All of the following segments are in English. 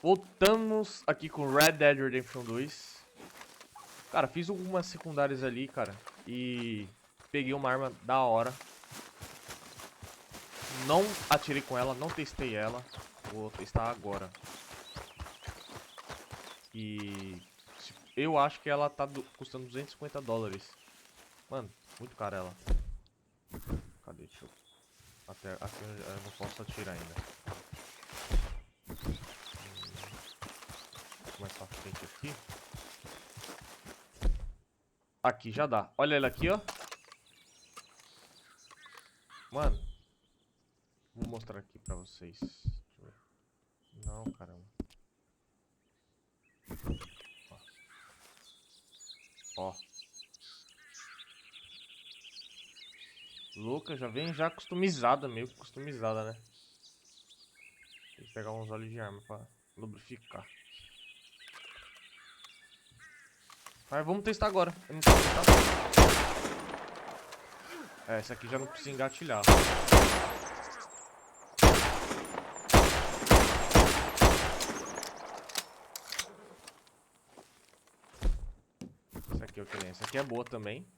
Voltamos aqui com Red Dead Redemption 2. Cara, fiz algumas secundárias ali, cara. E peguei uma arma da hora. Não atirei com ela, não testei ela. Vou testar agora. E eu acho que ela tá custando $250. Mano, muito cara ela. Cadê? Deixa eu... Até aqui eu não posso atirar ainda. Mais pra frente aqui. Aqui já dá. Olha ela aqui, ó. Mano. Vou mostrar aqui pra vocês. Deixa eu ver. Não, caramba. Ó. Louca, já vem já customizada, meio que customizada, né? Tem que pegar uns olhos de arma pra lubrificar. Mas vamos testar agora. Eu não posso testar. É, essa aqui já não precisa engatilhar. Essa aqui eu queria. Essa aqui é boa também.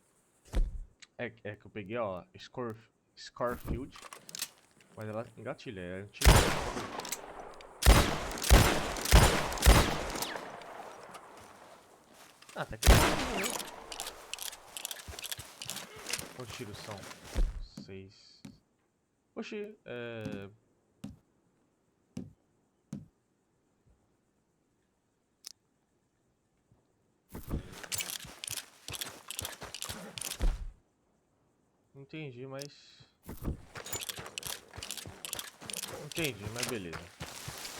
É que eu peguei, ó, Scorefield. Mas ela engatilha, é antiga. Ah, até que quantos tiros são? 6. Oxi, entendi, mas... Entendi, mas beleza.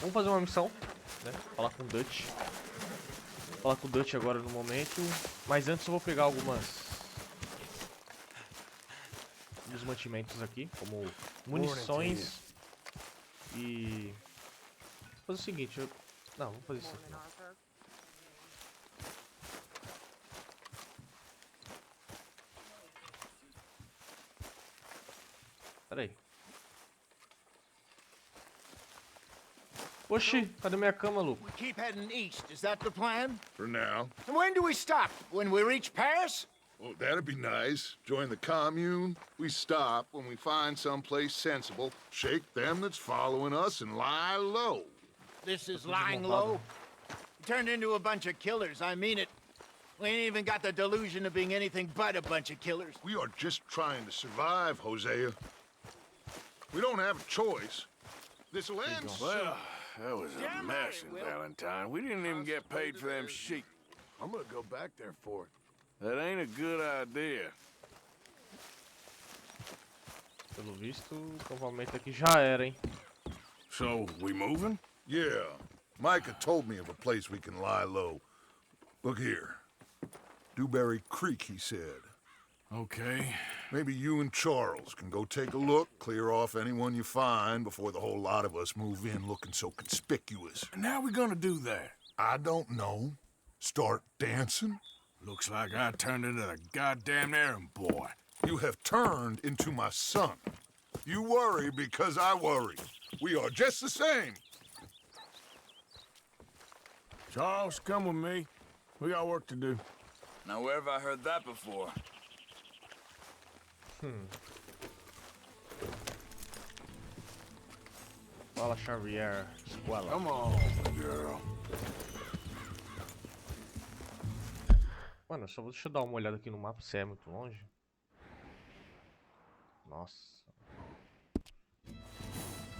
Vamos fazer uma missão, né? Falar com o Dutch. Falar com o Dutch agora no momento. Mas antes eu vou pegar alguns mantimentos aqui, como munições. E... Vou fazer o seguinte, não, vamos fazer isso aqui não. Pera aí. Oxi, cadê minha cama, Luke? We keep heading east, is that the plan? For now. And when do we stop? When we reach Paris? Well, that'd be nice. Join the commune. We stop when we find someplace sensible, shake them that's following us, and lie low. This is lying low? We turned into a bunch of killers, I mean it. We ain't even got the delusion of being anything but a bunch of killers. We are just trying to survive, Hosea. We don't have a choice. This'll end soon. Well, that was a mess in Valentine. We didn't even get paid for them sheep. I'm gonna go back there for it. That ain't a good idea. Pelo visto, o acampamento aqui já era, hein? So, we moving? Yeah. Micah told me of a place we can lie low. Look here. Dewberry Creek, he said. Okay. Maybe you and Charles can go take a look, clear off anyone you find before the whole lot of us move in looking so conspicuous. And how we gonna do that? I don't know. Start dancing? Looks like I turned into the goddamn errand boy. You have turned into my son. You worry because I worry. We are just the same. Charles, come with me. We got work to do. Now where have I heard that before? Fala, Xavier. Escola. Come on, girl. Mano, deixa eu dar uma olhada aqui no mapa, se é muito longe. Nossa.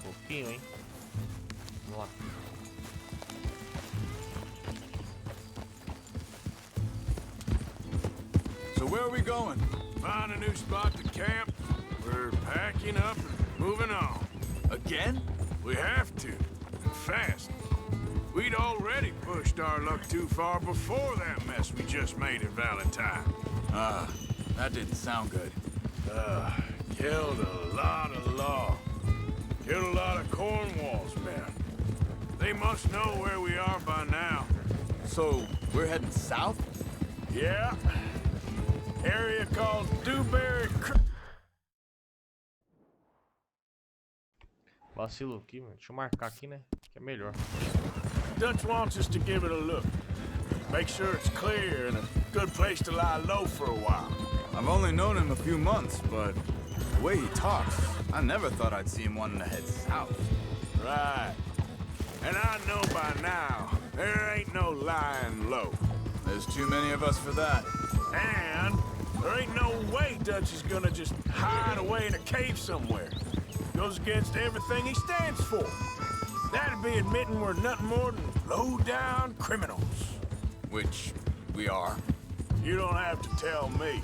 Pouquinho, hein? Vamos lá. So where are we going? Find a new spot to camp. We're packing up and moving on. Again? We have to, and fast. We'd already pushed our luck too far before that mess we just made in Valentine. That didn't sound good. Killed a lot of law. Killed a lot of Cornwall's men. They must know where we are by now. So, we're heading south? Yeah. Area called Dewberry Creek. Vacilo aqui, mano. Deixa eu marcar aqui, né? Que é melhor. Dutch wants us to give it a look. Make sure it's clear and a good place to lie low for a while. I've only known him a few months, but the way he talks, I never thought I'd see him wanting to head south. Right. And I know by now, there ain't no lying low. There's too many of us for that. And there ain't no way Dutch is gonna just hide away in a cave somewhere. Goes against everything he stands for. That'd be admitting we're nothing more than low-down criminals. Which we are. You don't have to tell me.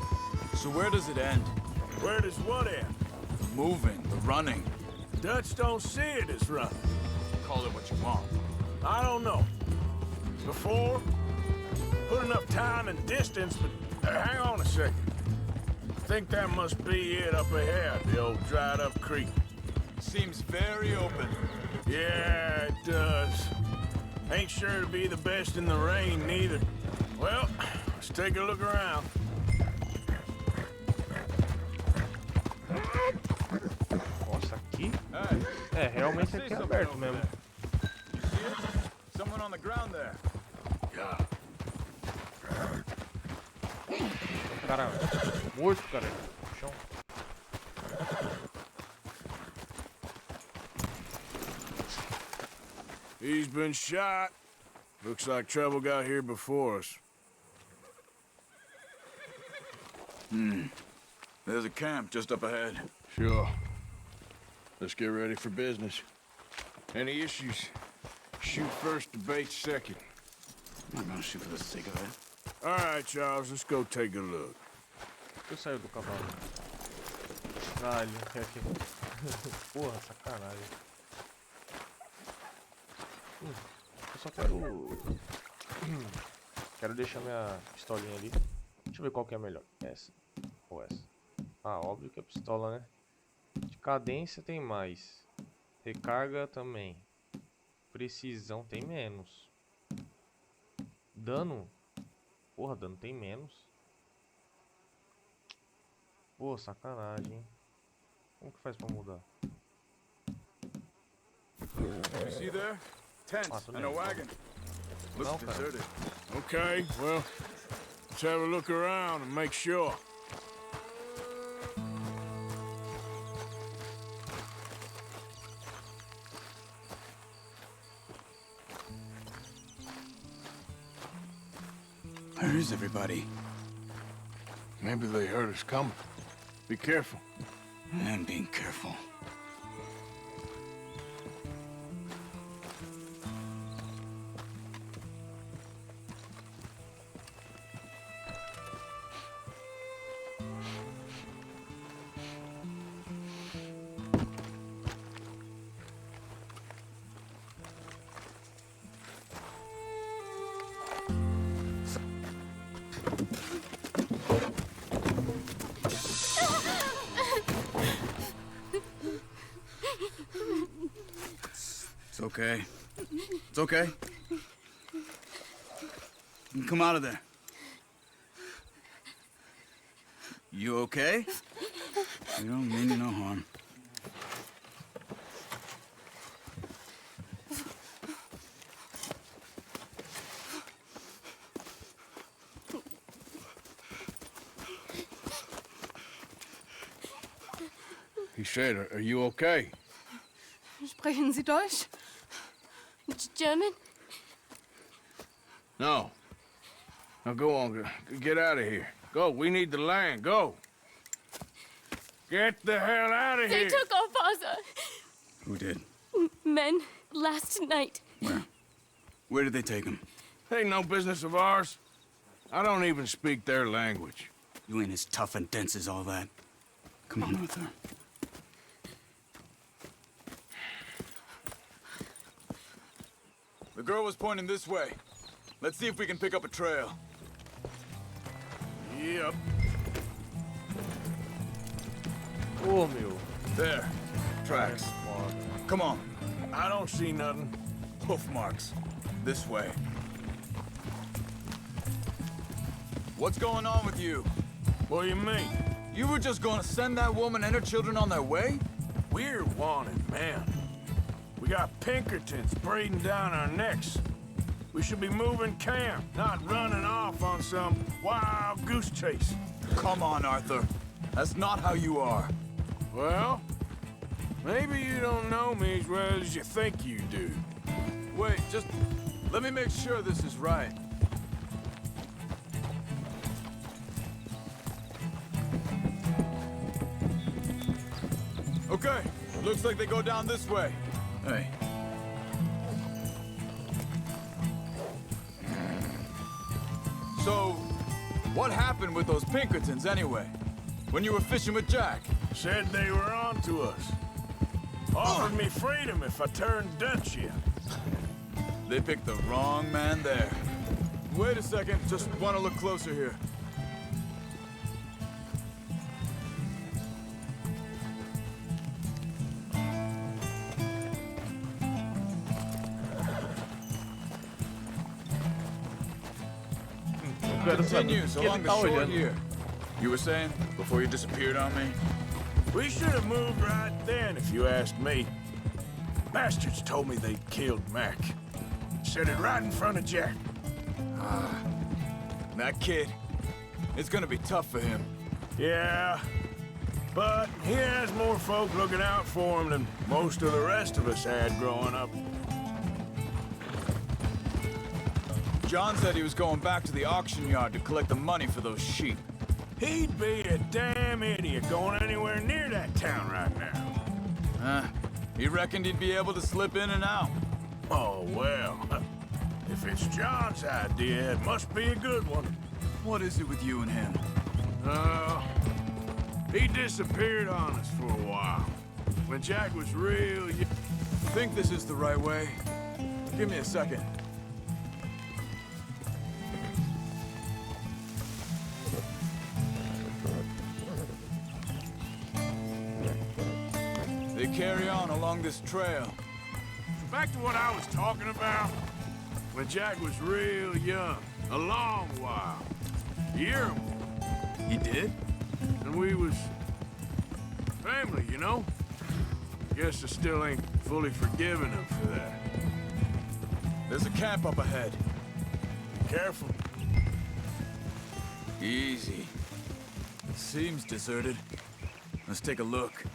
So where does it end? Where does what end? The moving, the running. Dutch don't see it as running. Call it what you want. I don't know. Before, put enough time and distance, but hang on a second. I think that must be it up ahead, the old dried-up creek. Seems very open. Yeah, it does. Ain't sure to be the best in the rain, neither. Well, let's take a look around. Nossa, aqui? Hey, É, realmente aqui é aberto mesmo. you see it? Someone on the ground there. Yeah. Cara, morto, cara. No chão. He's been shot. Looks like trouble got here before us. There's a camp just up ahead. Sure. Let's get ready for business. Any issues? Shoot first, debate second. I'm not gonna shoot for the sake of it. All right, Charles, let's go take a look. Eu saio do cavalo. Ah, ele não quer aqui. Porra, sacanagem. Eu só quero... Quero deixar minha pistolinha ali. Deixa eu ver qual que é melhor. Essa ou essa? Ah, óbvio que é pistola, né? De cadência tem mais. Recarga também. Precisão tem menos. Dano? Porra, dano tem menos. Pô, sacanagem, hein? Como que faz pra mudar? You see there? Tents and a wagon. Looks Não, cara. deserted. Okay, well, let's have a look around and make sure. Where is everybody? Maybe they heard us coming. Be careful. I'm being careful. It's okay. It's okay. You can come out of there. You okay? You don't mean you no harm. He said, are you okay? Sprechen Sie Deutsch? German? No. Now go on, get out of here. Go, we need the land, go. Get the hell out of They here. took our father. Who did? Men last night. Where? Where did they take him? Ain't no business of ours. I don't even speak their language. You ain't as tough and dense as all that. Come on, Arthur. The girl was pointing this way. Let's see if we can pick up a trail. Yep, Ô, meu. there. Tracks. Foda. Come on. I don't see nothing. Hoof marks. This way. What's going on with you? What do you mean? You were just gonna send that woman and her children on their way? We're wanted, man. We got Pinkertons breathing down our necks. We should be moving camp, not running off on some wild goose chase. Come on, Arthur. That's not how you are. Well, maybe you don't know me as well as you think you do. Wait, just let me make sure this is right. Okay, looks like they go down this way. Hey. So, what happened with those Pinkertons anyway? When you were fishing with Jack? Said they were on to us. Offered me freedom if I turned Dutch in. They picked the wrong man there. Wait a second, just want to look closer here. Continues along the shore here. You were saying, before you disappeared on me? We should have moved right then, if you asked me. Bastards told me they'd killed Mac. Said it right in front of Jack. That kid, it's gonna be tough for him. Yeah, but he has more folk looking out for him than most of the rest of us had growing up. John said he was going back to the auction yard to collect the money for those sheep. He'd be a damn idiot going anywhere near that town right now. He reckoned he'd be able to slip in and out. Oh, well. If it's John's idea, it must be a good one. What is it with you and him? He disappeared on us for a while. When Jack was real young. Think this is the right way? Give me a second. They carry on along this trail. Back to what I was talking about. When Jack was real young. A long while. A year or more. He did? And we was family, you know? Guess I still ain't fully forgiven him for that. There's a camp up ahead. Be careful. Easy. It seems deserted. Let's take a look.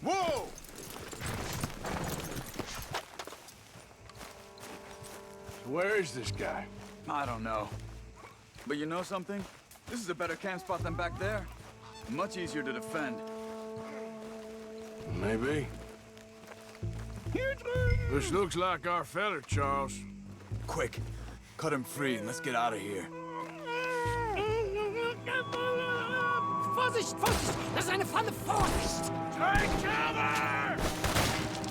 Whoa! Where is this guy? I don't know. But you know something? This is a better camp spot than back there. Much easier to defend. Maybe. This looks like our feller, Charles. Quick, cut him free and let's get out of here. Vorsicht, Vorsicht! Das ist eine Falle! Vorsicht! Take cover!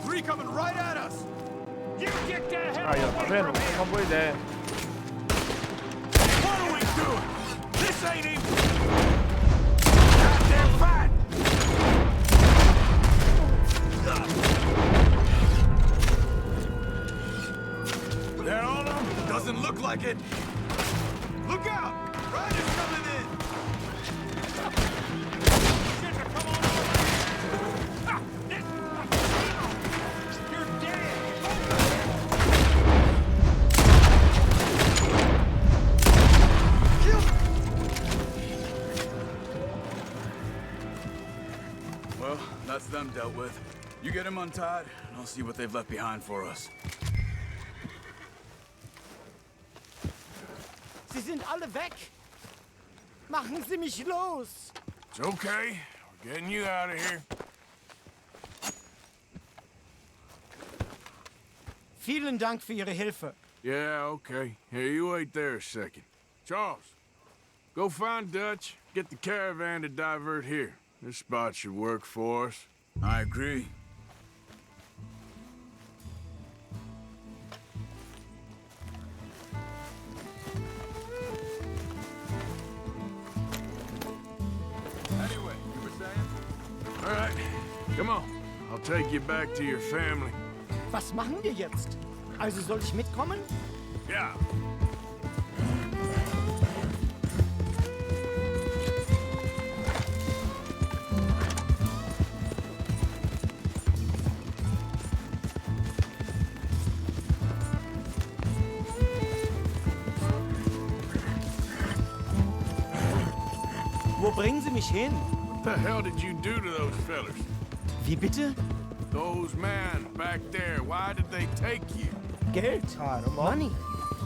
Three coming right at us! You get the hell Aí, ó, tá vendo? Uma boa ideia. What are we doing? This ain't even goddamn fight! They're on them? Doesn't look like it! Look out! Riders coming in! Come on over! You're dead! Well, that's them dealt with. You get them untied, and I'll see what they've left behind for us. Sie sind alle weg! Machen Sie mich los! It's okay. We're getting you out of here. Vielen Dank für Ihre Hilfe. Yeah, okay. Here, you wait there a second. Charles, go find Dutch. Get the caravan to divert here. This spot should work for us. I agree. Anyway, you were saying? All right, come on. I'll take you back to your family. Was machen wir jetzt? Also soll ich mitkommen? Yeah. bringen Sie mich hin? What the hell did you do to those fellers? Wie bitte? Those men back there, why did they take you? Geld? Caramba. Money.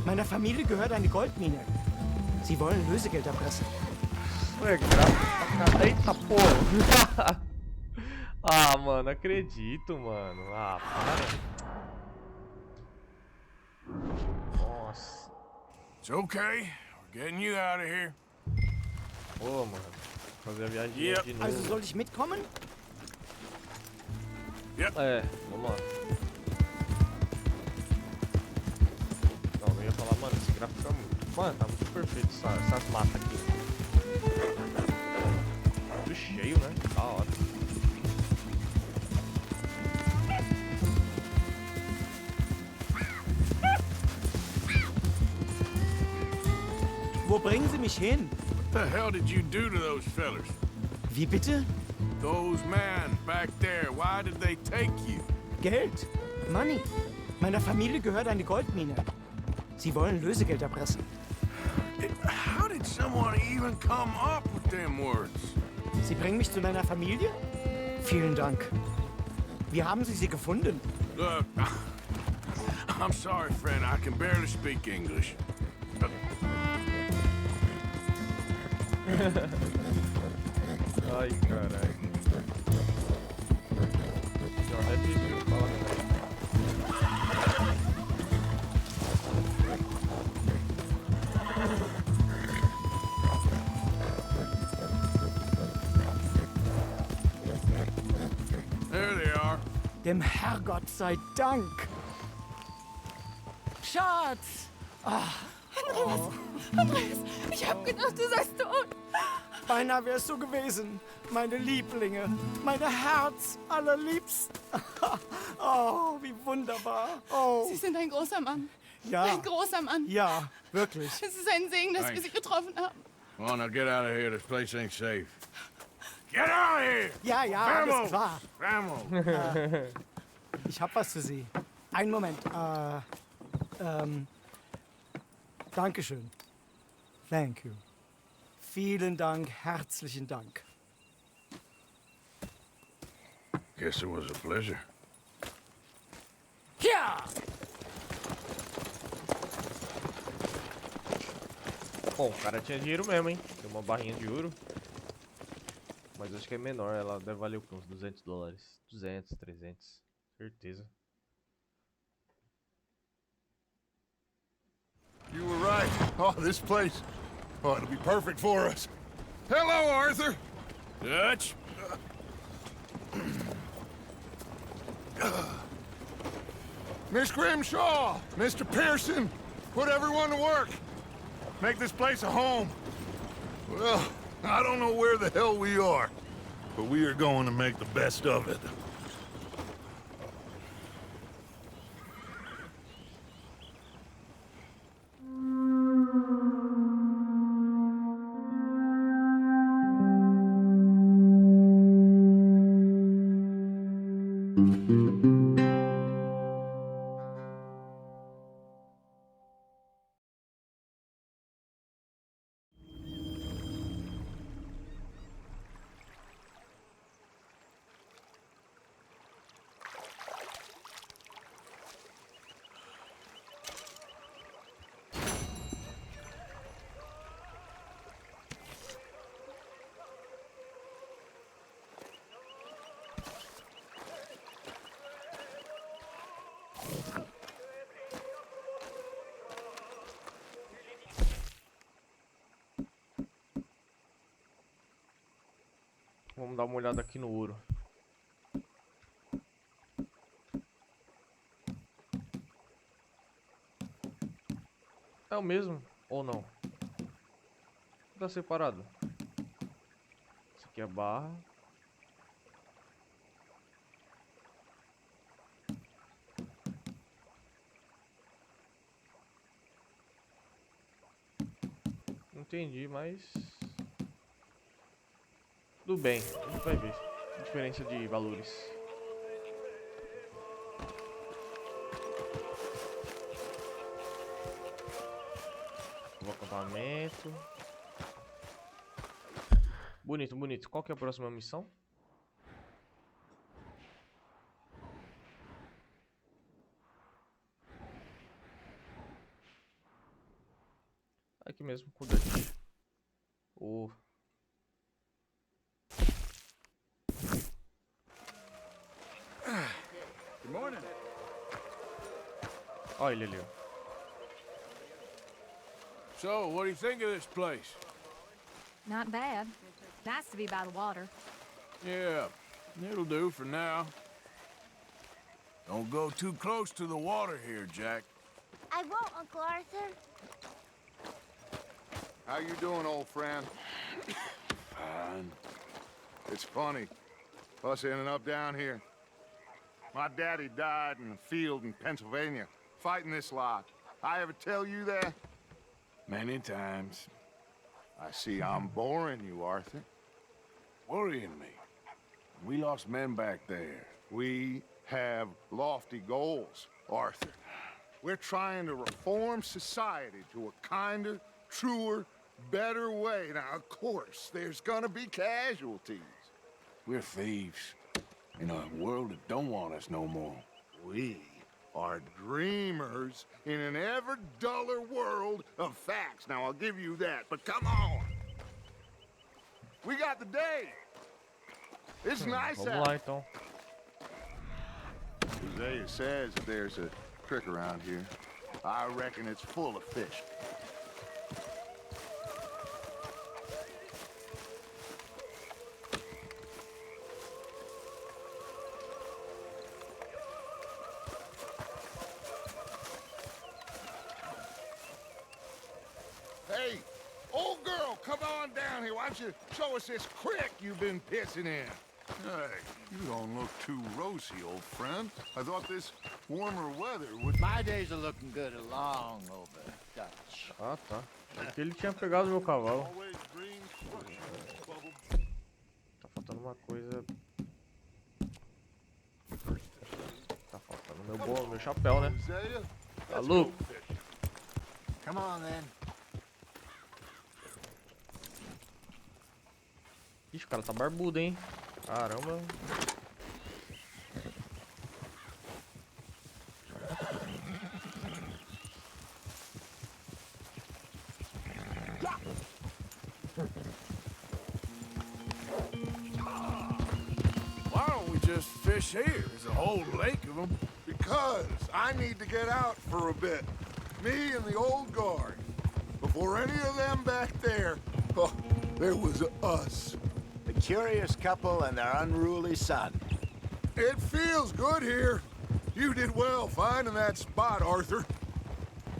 Meiner Familie gehört eine Goldmine. Sie wollen Lösegeld erpressen. Ué, graça. Eita porra. Ah, mano, acredito, mano. Ah, para. Nossa. It's okay. We're getting you out of here. Pô, mano. Fazer a viagem Yep. de novo. Also soll ich mitkommen? É, vamos lá. Não, eu ia falar, mano, esse gráfico tá muito. Mano, tá muito perfeito essas matas aqui. Muito cheio, né? Da hora. Wo bringen Sie mich hin? What the hell did you do to those fellers? Wie bitte? Those men back there, why did they take you? Geld. Money. Meiner Familie gehört eine Goldmine. Sie wollen Lösegeld erpressen. How did someone even come up with them words? Sie bringen mich zu deiner Familie? Vielen Dank. Wie haben Sie sie gefunden? Look, I'm sorry, friend. I can barely speak English. Ai, caralho. Não, é difícil falar, né? There they are. Dem Herrgott sei Dank. Schatz! Andreas, ich hab gedacht, du seist tot. Beinahe wär's so gewesen. Meine Lieblinge, meine Herz allerliebsten. Oh, wie wunderbar. Oh, Sie sind ein großer Mann. ja, Ein großer Mann. ja, wirklich. Es ist ein Segen, dass wir Sie getroffen haben. Come on, now get out of here. This place ain't safe. Get out of here! Ja, ja, alles Vamos! klar. Vamos! Ich hab was für Sie. Einen Moment. Dankeschön. Thank you. Vielen Dank, herzlichen Dank. Guess it was a pleasure. Ja! Bom, o cara tinha dinheiro mesmo, hein? Tem uma barrinha de ouro. Mas acho que é menor, ela deve valer o quê? Uns 200 dólares. 200, 300. Certeza. You were right. Oh, this place. Oh, it'll be perfect for us. Hello, Arthur. Dutch? Miss Grimshaw, Mr. Pearson, put everyone to work. Make this place a home. Well, I don't know where the hell we are, but we are going to make the best of it. Vamos dar uma olhada aqui no ouro. É o mesmo ou não? Tá separado. Isso aqui é barra. Não entendi, mas tudo bem, a gente vai ver a diferença de valores. O acampamento. Bonito, bonito. Qual que é a próxima missão? Aqui mesmo, com o Dutch. O... Good morning. Olha ele ali, ó. So, what do you think of this place? Not bad. Nice to be by the water. Yeah, it'll do for now. Don't go too close to the water here, Jack. I won't, Uncle Arthur. How you doing, old friend? Fine. It's funny, us ending up down here. My daddy died in a field in Pennsylvania, fighting this lot. I ever tell you that? Many times. I see I'm boring you, Arthur. Worrying me. We lost men back there. We have lofty goals, Arthur. We're trying to reform society to a kinder, truer, better way. Now, of course, there's gonna be casualties. We're thieves. In a world that don't want us no more. We are dreamers in an ever duller world of facts. Now, I'll give you that, but come on. We got the day. It's nice Vamos out. lá, então. Hosea says that there's a creek around here. I reckon it's full of fish. Hey, old girl, come on down here. Why don't you show us this creek you've been pissing in? Hey, you don't look too rosy, old friend. I thought this warmer weather would... My days are looking good along over, Dutch. Ah, tá. Aqui ele tinha pegado meu cavalo. Always dream bubble. Tá faltando uma coisa. Tá faltando meu chapéu, né? Hosea, Tá let's louco? go fishing. Come on, then. Ixi, o cara tá barbudo, hein? Caramba. Why don't we just fish here? There's a whole lake of them. Because I need to get out for a bit. Me and the old guard. Before any of them back there, oh, there was us. The curious couple and their unruly son. It feels good here. You did well finding that spot, Arthur.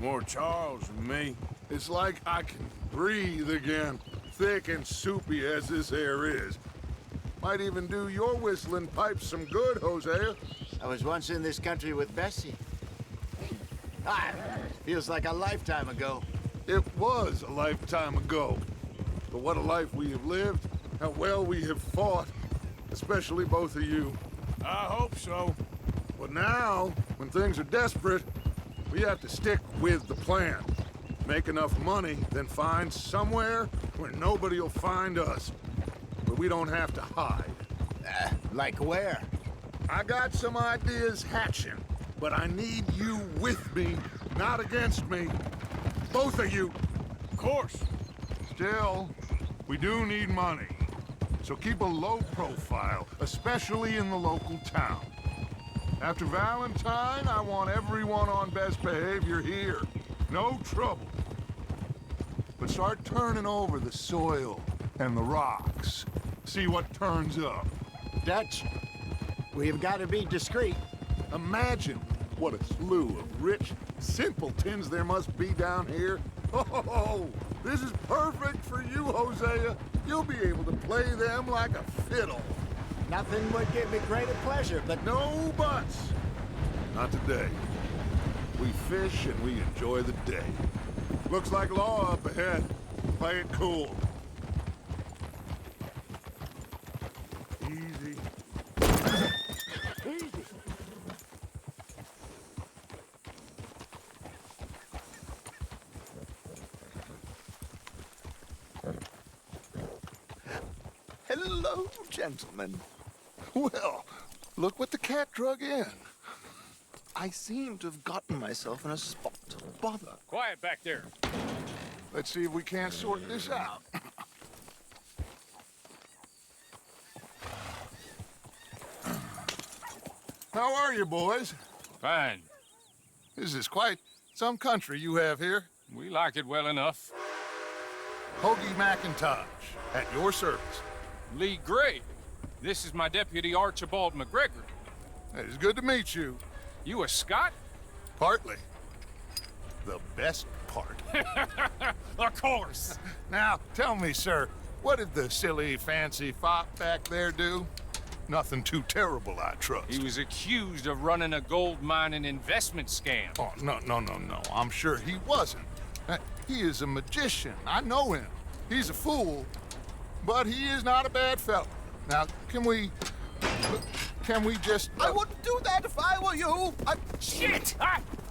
More Charles than me. It's like I can breathe again, thick and soupy as this air is. Might even do your whistling pipes some good, Hosea. I was once in this country with Bessie. Ah, feels like a lifetime ago. It was a lifetime ago. But what a life we have lived, how well we have fought, especially both of you. I hope so. But now, when things are desperate, we have to stick with the plan. Make enough money, then find somewhere where nobody will find us. Where we don't have to hide. Like where? I got some ideas hatching, but I need you with me, not against me. Both of you. Of course. Still, we do need money. So keep a low profile, especially in the local town. After Valentine, I want everyone on best behavior here. No trouble. But start turning over the soil and the rocks. See what turns up. Dutch, we've got to be discreet. Imagine what a slew of rich simpletons there must be down here. Oh, this is perfect for you, Hosea. You'll be able to play them like a fiddle. Nothing would give me greater pleasure, but No buts. Not today. We fish and we enjoy the day. Looks like law up ahead. Play it cool. Easy. Easy. Hello, gentlemen. Well, look what the cat drug in. I seem to have gotten myself in a spot of bother. Quiet back there. Let's see if we can't sort this out. How are you, boys? Fine. This is quite some country you have here. We like it well enough. Hoagie McIntosh, at your service. Lee Gray. This is my deputy Archibald McGregor. It is good to meet you. You a Scot? Partly. The best part. Of course. Now, tell me, sir, what did the silly, fancy fop back there do? Nothing too terrible, I trust. He was accused of running a gold mining investment scam. Oh, no. I'm sure he wasn't. He is a magician. I know him. He's a fool, but he is not a bad fellow. Now, can we just... I wouldn't do that if I were you. Shit!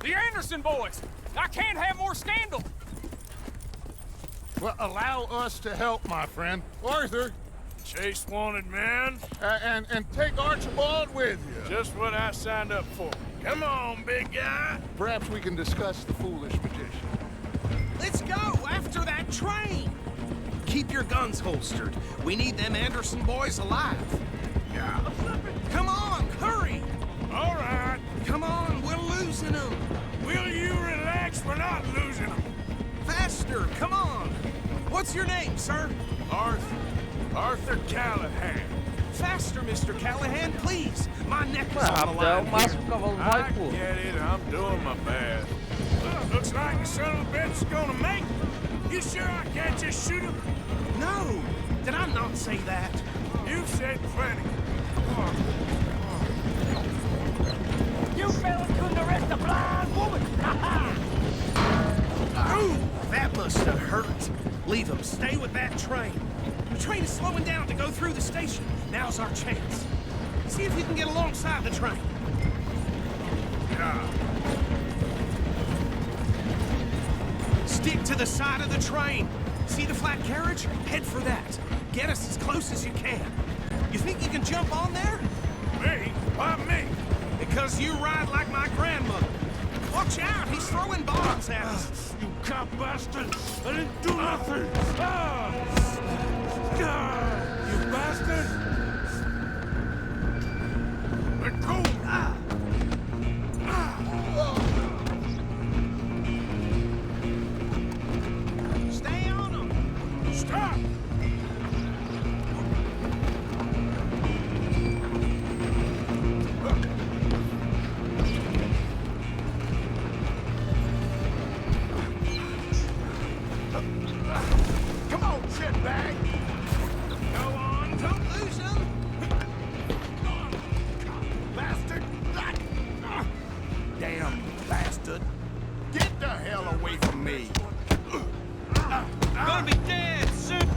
The Anderson boys! I can't have more scandal! Well, allow us to help, my friend. Arthur, Chase wanted man. and take Archibald with you. Just what I signed up for. Come on, big guy. Perhaps we can discuss the foolish magician. Let's go after that train. Keep your guns holstered. We need them Anderson boys alive. Yeah. Come on, hurry. All right. Come on, we're losing them. Will you relax? We're not losing them. Faster, come on. What's your name, sir? Arthur Callahan. Faster, Mr. Callahan, please. My neck is Ué, on the rápido, é o line máximo here. que o cavalo vai, I pô. get it. I'm doing my best. Looks like the son of a bitch is gonna make it. You sure I can't just shoot him? No, did I not say that? You've said plenty. You fellas couldn't arrest a blind woman! Ooh, that must have hurt. Leave him. Stay with that train. The train is slowing down to go through the station. Now's our chance. See if you can get alongside the train. Yeah. Stick to the side of the train. See the flat carriage? Head for that. Get us as close as you can. You think you can jump on there? Me? Why me? Because you ride like my grandmother. Watch out, he's throwing bombs at us. You cop bastard! I didn't do nothing! You bastard! Let go! Stay on him. Stop! Come on, shitbag! Go on, don't lose him. Bastard! Damn bastard. Get the hell away from me! Gonna be dead soon.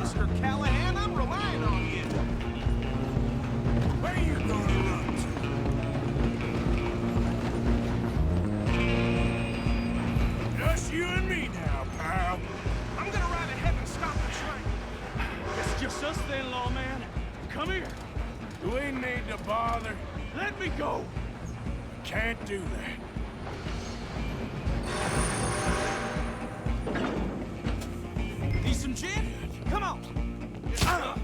Mr. Callahan, I'm relying on you. Where you gonna run to? Just you and me now, pal. I'm gonna ride ahead and stop the train. It's just us then, lawman. Come here. Do we need to bother? Let me go. Can't do that. Need some gin? Come on. You sure?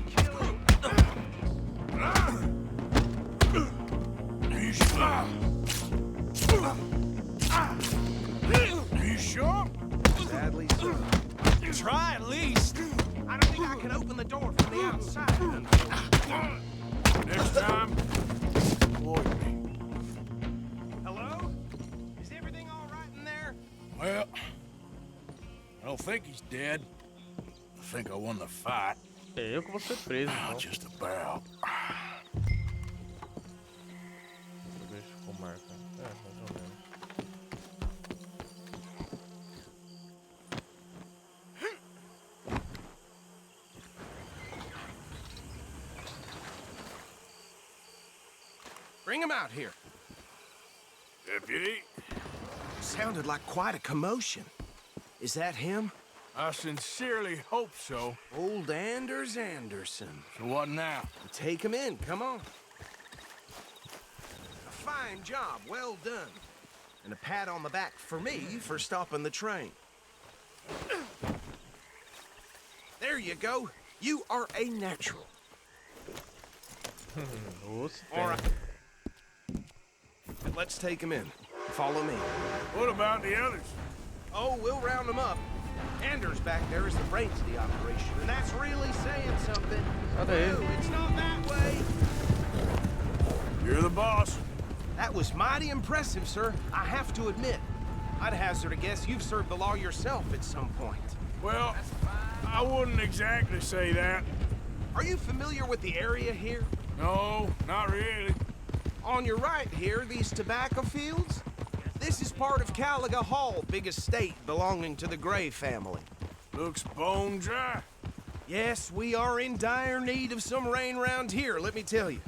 You sure? Sadly so. Try at least. I don't think I can open the door from the outside. Next time, avoid me. Hello? Is everything all right in there? Well, I don't think he's dead. I think I won the fight. É eu que vou ser preso, então. Just about. Deixa eu ficou marca. É, mais ou menos. Bring him out here. Deputy, Sounded like quite a commotion. Is that him? I sincerely hope so. Old Anders Anderson. So what now? Take him in, come on. A fine job, well done. And a pat on the back for me for stopping the train. There you go. You are a natural. All right. Let's take him in. Follow me. What about the others? Oh, we'll round them up. Anders back there is the brains of the operation, and that's really saying something. No, it's not that way. You're the boss. That was mighty impressive, sir. I have to admit. I'd hazard a guess you've served the law yourself at some point. Well, I wouldn't exactly say that. Are you familiar with the area here? No, not really. On your right here, these tobacco fields? This is part of Caliga Hall, big estate belonging to the Gray family. Looks bone dry. Yes, we are in dire need of some rain round here, let me tell you.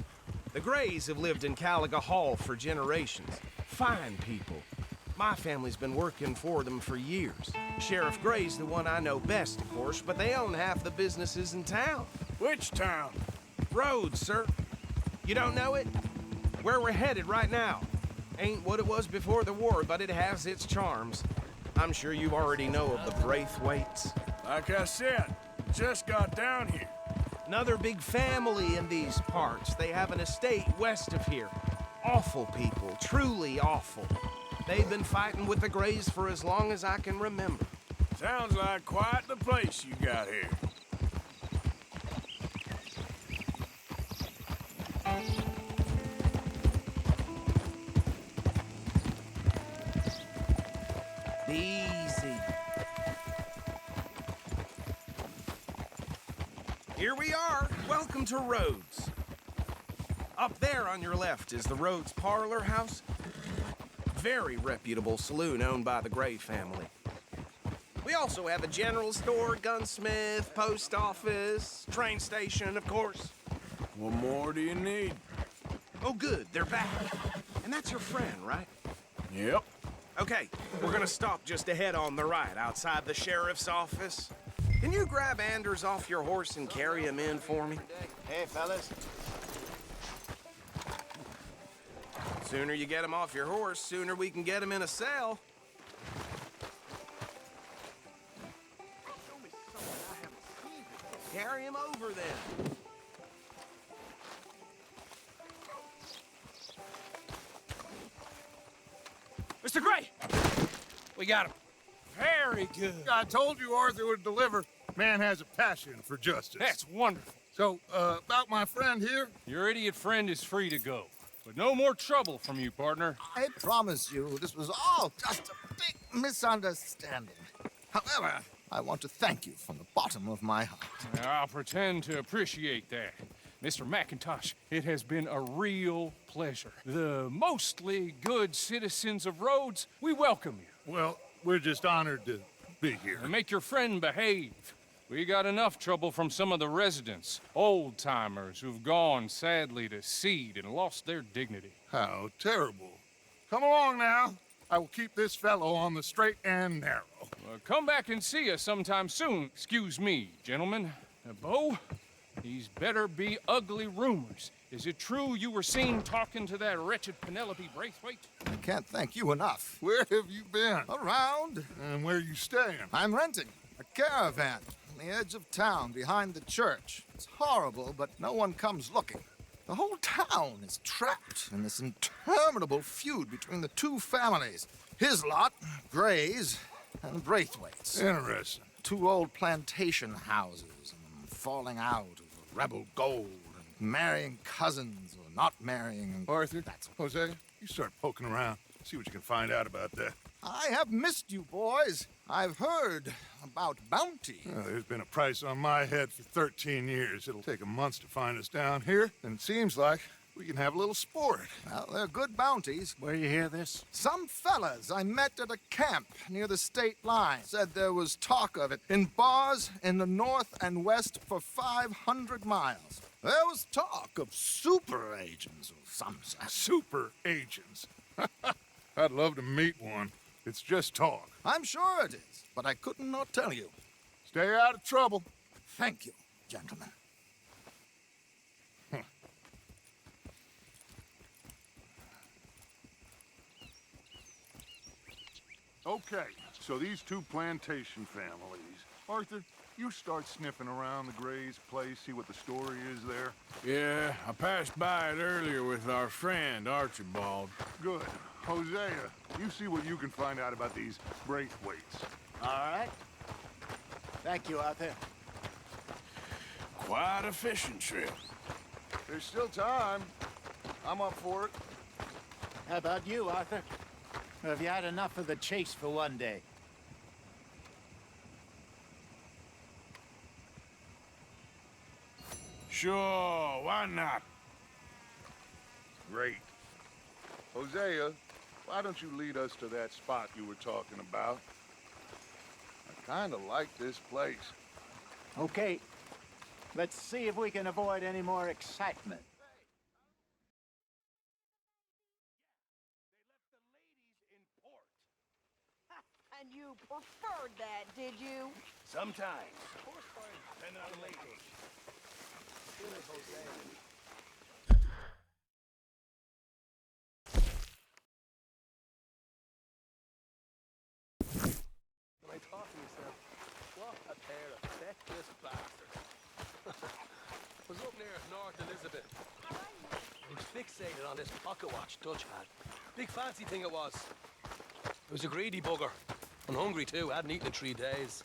The Grays have lived in Caliga Hall for generations. Fine people. My family's been working for them for years. Sheriff Gray's the one I know best, of course, but they own half the businesses in town. Which town? Rhodes, sir. You don't know it? Where we're headed right now. Ain't what it was before the war, but it has its charms. I'm sure you already know of the Braithwaites. Like I said, just got down here. Another big family in these parts. They have an estate west of here. Awful people, truly awful. They've been fighting with the Grays for as long as I can remember. Sounds like quite the place you got here. Easy. Here we are. Welcome to Rhodes. Up there on your left is the Rhodes Parlor House. Very reputable saloon owned by the Gray family. We also have a general store, gunsmith, post office, train station, of course. What more do you need? Oh, good. They're back. And that's your friend, right? Yep. Okay, we're gonna stop just ahead on the right, outside the sheriff's office. Can you grab Anders off your horse and carry him in for me? Hey, fellas. Sooner you get him off your horse, sooner we can get him in a cell. Carry him over then. Mr. Gray! We got him. Very good. I told you Arthur would deliver. Man has a passion for justice. That's wonderful. So, about my friend here? Your idiot friend is free to go. But no more trouble from you, partner. I promise you, this was all just a big misunderstanding. However, I want to thank you from the bottom of my heart. I'll pretend to appreciate that. Mr. McIntosh, it has been a real pleasure. The mostly good citizens of Rhodes, we welcome you. Well, we're just honored to be here. And make your friend behave. We got enough trouble from some of the residents, old-timers who've gone, sadly, to seed and lost their dignity. How terrible. Come along now. I will keep this fellow on the straight and narrow. Come back and see us sometime soon. Excuse me, gentlemen. Bo, these better be ugly rumors. Is it true you were seen talking to that wretched Penelope Braithwaite? I can't thank you enough. Where have you been? Around. And where are you staying? I'm renting a caravan on the edge of town behind the church. It's horrible, but no one comes looking. The whole town is trapped in this interminable feud between the two families. His lot, Gray's, and Braithwaite's. Interesting. Two old plantation houses, and falling out over rebel gold, and marrying cousins or not marrying. And Arthur, that's Jose, you start poking around. See what you can find out about that. I have missed you, boys. I've heard about bounty. There's been a price on my head for 13 years. It'll take 'em months to find us down here, and it seems like we can have a little sport. Well, they're good bounties. Where you hear this? Some fellas I met at a camp near the state line said there was talk of it in bars in the north and west for 500 miles. There was talk of super agents or some such. Super agents. I'd love to meet one. It's just talk. I'm sure it is, but I couldn't not tell you. Stay out of trouble. Thank you, gentlemen. Okay, so these two plantation families. Arthur, you start sniffing around the Gray's place, see what the story is there. Yeah, I passed by it earlier with our friend, Archibald. Good. Hosea, you see what you can find out about these Braithwaites. All right. Thank you, Arthur. Quite a fishing trip. There's still time. I'm up for it. How about you, Arthur? Or have you had enough of the chase for one day? Sure, why not? Great. Hosea, why don't you lead us to that spot you were talking about? I kind of like this place. Okay. Let's see if we can avoid any more excitement. And you preferred that, did you? Sometimes. Depending on the lady. When I thought to myself, what a pair of feckless bastards. I was up near North Elizabeth. I was fixated on this pocket watch Dutch had. Big fancy thing it was. It was a greedy bugger. And hungry too, hadn't eaten in 3 days.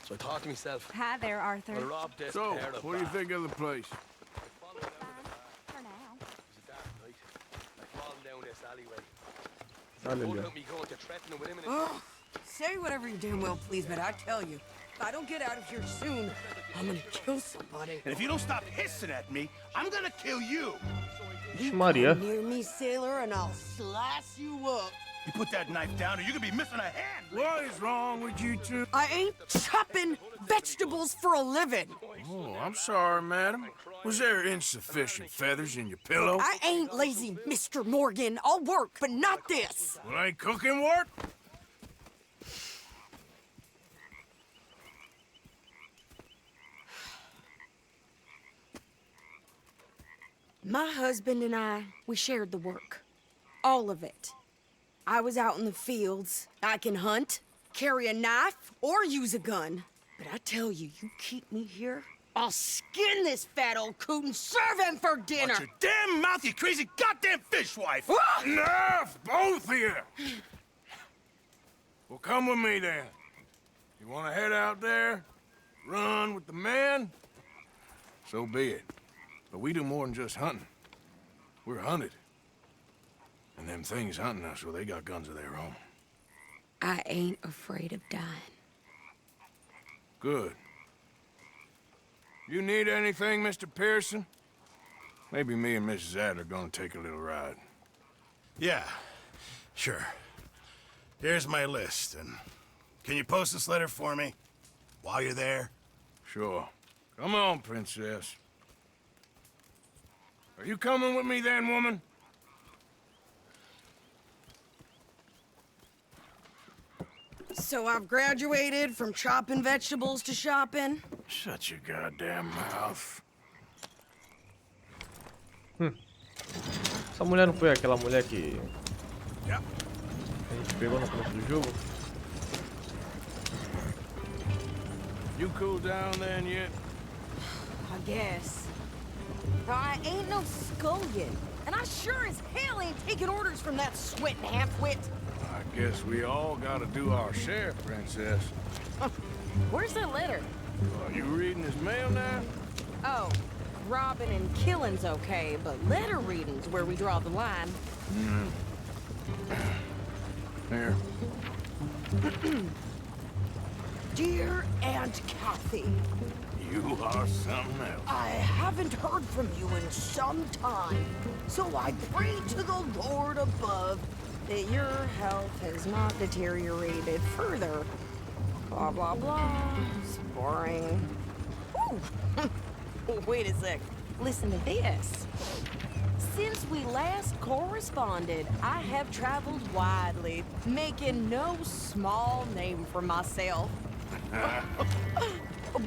So I thought to myself, Hi there, Arthur. I'll rob this So, pair of what do you think of the place? For now. It was a dark night. I fallen down this alleyway. Hallelujah. About me going to threaten him with him. Oh, say whatever you damn well please, but I tell you, if I don't get out of here soon, I'm gonna kill somebody. And if you don't stop hissing at me, I'm gonna kill you. You Maria. come near me, sailor, and I'll slice you up. You put that knife down or you could be missing a hand. What is wrong with you two? I ain't chopping vegetables for a living. Oh, I'm sorry, madam. Was there insufficient feathers in your pillow? I ain't lazy, Mr. Morgan. I'll work, but not this. Well, ain't cooking work? My husband and I, we shared the work. All of it. I was out in the fields. I can hunt, carry a knife, or use a gun. But I tell you, you keep me here, I'll skin this fat old coot and serve him for dinner. Watch your damn mouth, you crazy goddamn fishwife! Enough, both of you! Well, come with me then. You want to head out there, run with the men? So be it. But we do more than just hunting. We're hunted. And them things hunting us, well, they got guns of their own. I ain't afraid of dying. Good. You need anything, Mr. Pearson? Maybe me and Mrs. Adler are gonna take a little ride. Yeah, sure. Here's my list, and can you post this letter for me while you're there? Sure. Come on, princess. Are you coming with me then, woman? So I've graduated from chopping vegetables to shopping. Shut your goddamn mouth. Essa mulher não foi aquela mulher que Yeah. a gente pegou no começo do jogo? You cool down then yet? I guess. I ain't no scullion. And I sure as hell ain't taking orders from that sweating half-wit. I guess we all gotta do our share, princess. Where's that letter? Are you reading his mail now? Oh, robbing and killing's okay, but letter reading's where we draw the line. Here. Dear Aunt Kathy, You are something else. I haven't heard from you in some time, so I pray to the Lord above that your health has not deteriorated further. Blah, blah, blah. It's boring. Ooh. Wait a sec. Listen to this. Since we last corresponded, I have traveled widely, making no small name for myself.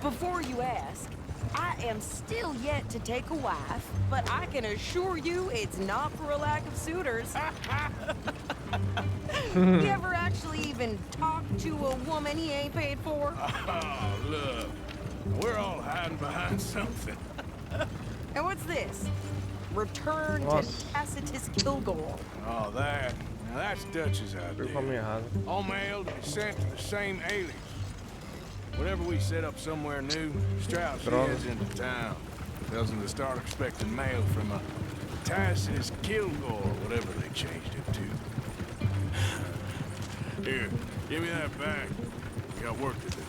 Before you ask, I am still yet to take a wife, but I can assure you it's not for a lack of suitors. You ever actually even talk to a woman he ain't paid for? Oh, look. We're all hiding behind something. And what's this? Return to Tacitus Kilgore. Oh, that. Now that's Dutch's idea. All mail to be sent to the same alias. Whenever we set up somewhere new, Strauss heads into town. Tells him to start expecting mail from a Tacitus Kilgore, whatever they changed it to. Here, give me that bag. We got work to do.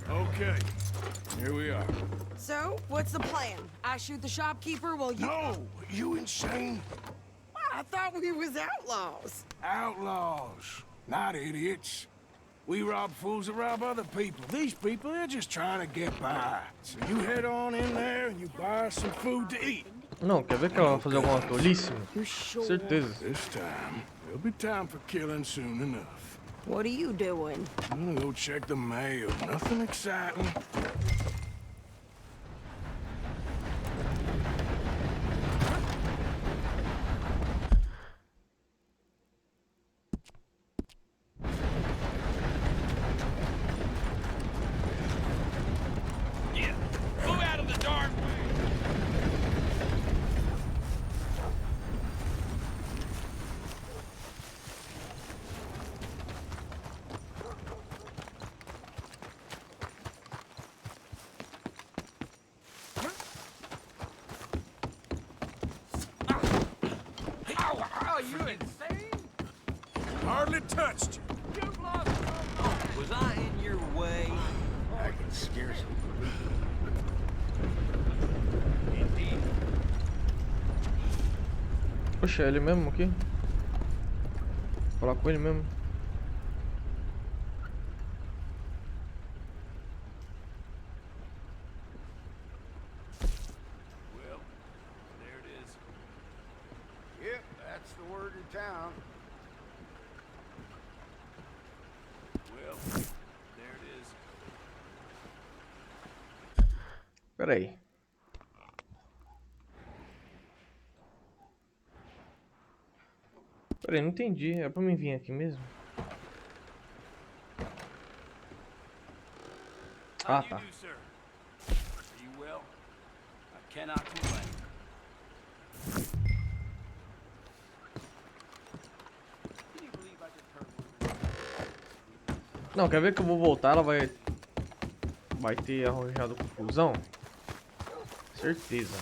Okay, here we are. So, what's the plan? I shoot the shopkeeper while you... No! You insane? I thought we was outlaws. Outlaws, not idiots. We rob fools that rob other people. These people, they're just trying to get by. So you head on in there and you buy us some food to eat. Não, quer ver que ela vai fazer alguma tolice? Certeza. This time, there'll be time for killing soon enough. What are you doing? I'm gonna go check the mail. Nothing exciting. Move out of the dark way. Are you insane? Hardly touched you. You've lost your mind. Was I in your way? I can scarcely Indeed. Poxa, é ele mesmo aqui? Vou falar com ele mesmo. Well, there it is. Yep, that's the word in town. Well, there it is. Pera aí. Pera aí, não entendi. É pra mim vir aqui mesmo? Ah, tá. Não, quer ver que eu vou voltar, ela vai ter arranjado confusão? Certeza.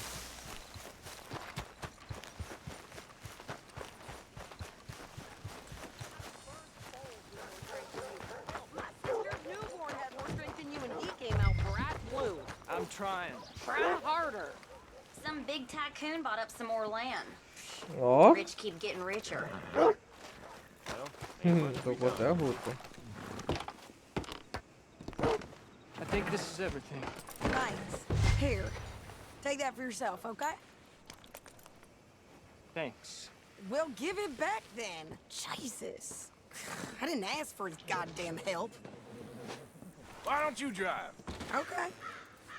I'm trying. Try harder. Some big tycoon bought up some more land. Ó. Rich keep getting richer. Tocou até a roupa. I think this is everything. Thanks. Here. Take that for yourself, okay? Thanks. Well, give it back then. Jesus. I didn't ask for his goddamn help. Why don't you drive? Okay.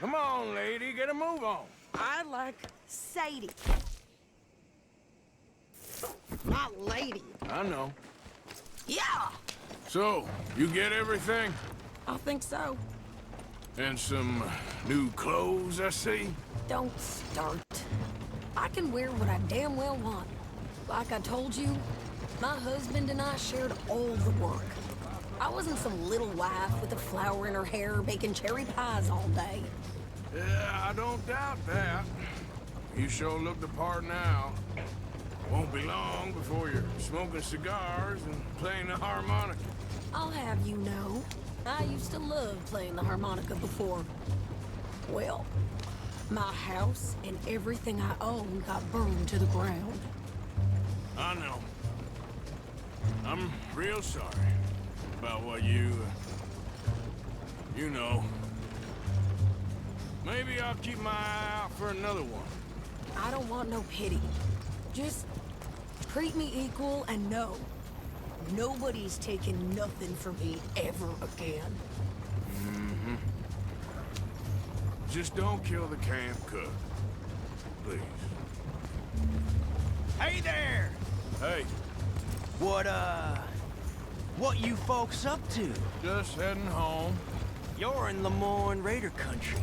Come on, lady, get a move on. I like Sadie. Not lady. I know. Yeah! So, you get everything? I think so. And some new clothes, I see? Don't start. I can wear what I damn well want. Like I told you, my husband and I shared all the work. I wasn't some little wife with a flower in her hair baking cherry pies all day. Yeah, I don't doubt that. You sure look the part now. Won't be long before you're smoking cigars and playing the harmonica. I'll have you know, I used to love playing the harmonica before. Well, my house and everything I own got burned to the ground. I know. I'm real sorry about what you know. Maybe I'll keep my eye out for another one. I don't want no pity. Just treat me equal and know nobody's taking nothing from me ever again. Mm-hmm. Just don't kill the camp cook. Please. Hey there! Hey. What you folks up to? Just heading home. You're in Lemoyne Raider country.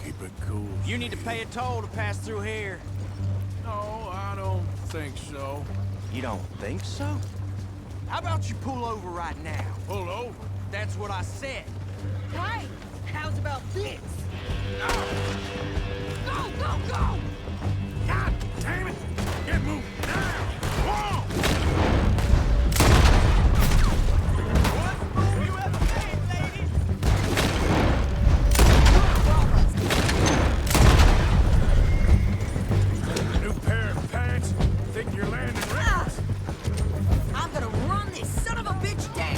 Keep it cool. You need to pay a toll to pass through here. No, I don't think so. You don't think so? How about you pull over right now? Pull over? That's what I said. Hey, how's about this? Go, go, go! God damn it! Get moving now! Whoa! What's the move you ever made, lady? New pair of pants? Think you're landing records? I'm gonna run this son of a bitch down!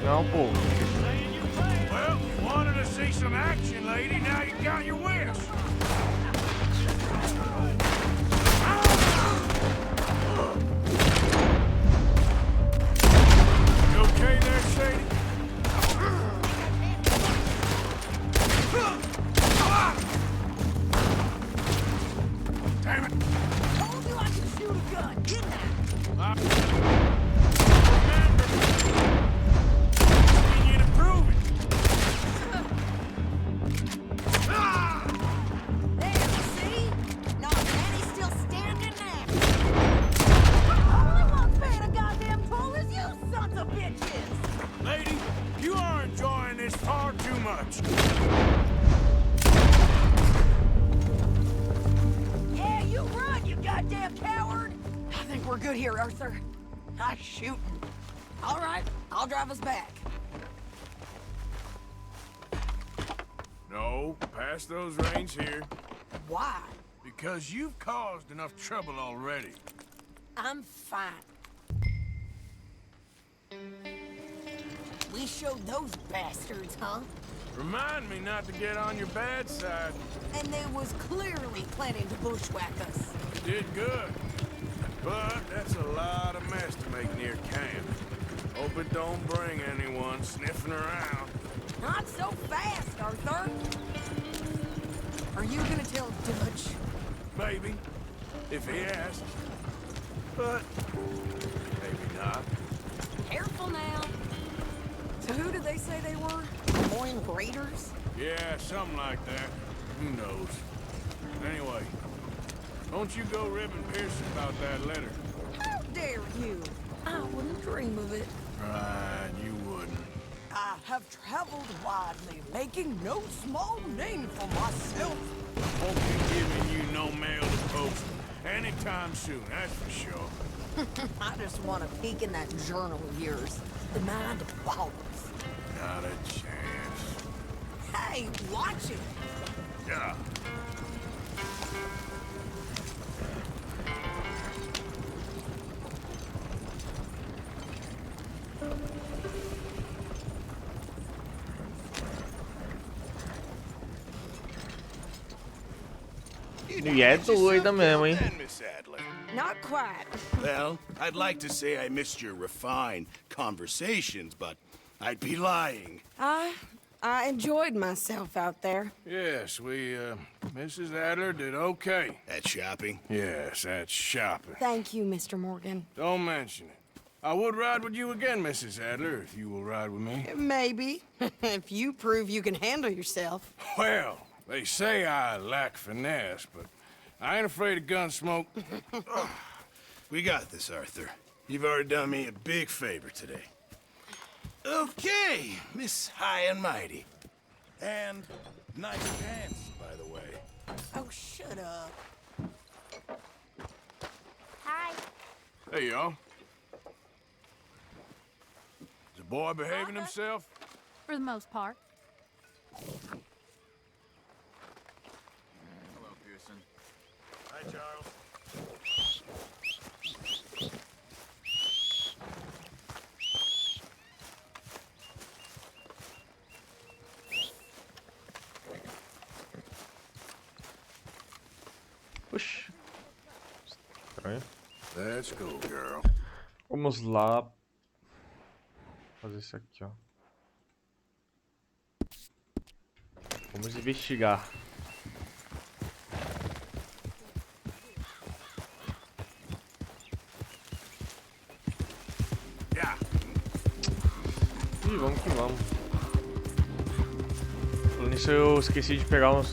Não, pô. Well, you wanted to see some action, lady. Now you got your wish. You okay there, Sadie? Damn it! Told you I could shoot a gun, didn't I? You to prove it. There, see? Not many still standing there. Only one's paying a goddamn toll is you sons of bitches! Lady, you are enjoying this far too much. Yeah, you run, you goddamn coward! I think we're good here, Arthur. I'm shooting. All right, I'll drive us back. No, pass those reins here. Why? Because you've caused enough trouble already. I'm fine. We showed those bastards, huh? Remind me not to get on your bad side. And they was clearly planning to bushwhack us. You did good. But that's a lot of mess to make near camp. Hope it don't bring anyone sniffing around. Not so fast, Arthur. Are you gonna tell Dutch? Maybe, if he asks. But maybe not. Careful now. So who did they say they were? Lemoyne Raiders? Yeah, something like that. Who knows? Anyway, don't you go ribbing Pearson about that letter. How dare you? I wouldn't dream of it. Right, you wouldn't. I have traveled widely, making no small name for myself. Won't be giving you no mail to post anytime soon, that's for sure. I just want to peek in that journal of yours. The mind of ballers. Not a chance. Hey, watch it. Yeah. E é doida mesmo, hein? Miss Adler. Not quite. Well, I'd like to say I missed your refined conversations, but I'd be lying. I enjoyed myself out there. Yes, Mrs. Adler did okay. At shopping? Yes, that's shopping. Thank you, Mr. Morgan. Don't mention it. I would ride with you again, Mrs. Adler, if you will ride with me. Maybe. If you prove you can handle yourself. Well, they say I lack finesse, but I ain't afraid of gun smoke. We got this, Arthur. You've already done me a big favor today. Okay, Miss High and Mighty. And nice pants, by the way. Oh, shut up. Hi. Hey, y'all. Is the boy behaving himself? For the most part. Hello, Pearson. Hi, Charles. Puxa. Estranho. Let's go, girl. Vamos lá. Fazer isso aqui, ó. Vamos investigar. Ih, vamos que vamos. Falando nisso, eu esqueci de pegar uns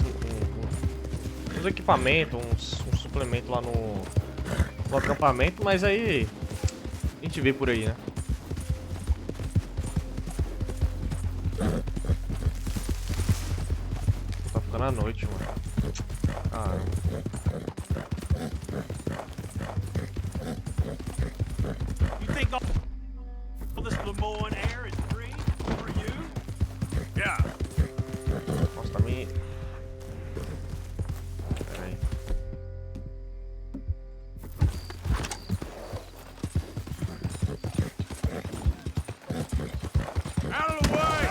equipamentos, uns suplementos lá no acampamento, mas aí a gente vê por aí, né? Tá ficando à noite, mano. Caramba. You think all this Lemoyne air is free for you? Yeah. Nossa, tá me... Pera aí. Out of the way!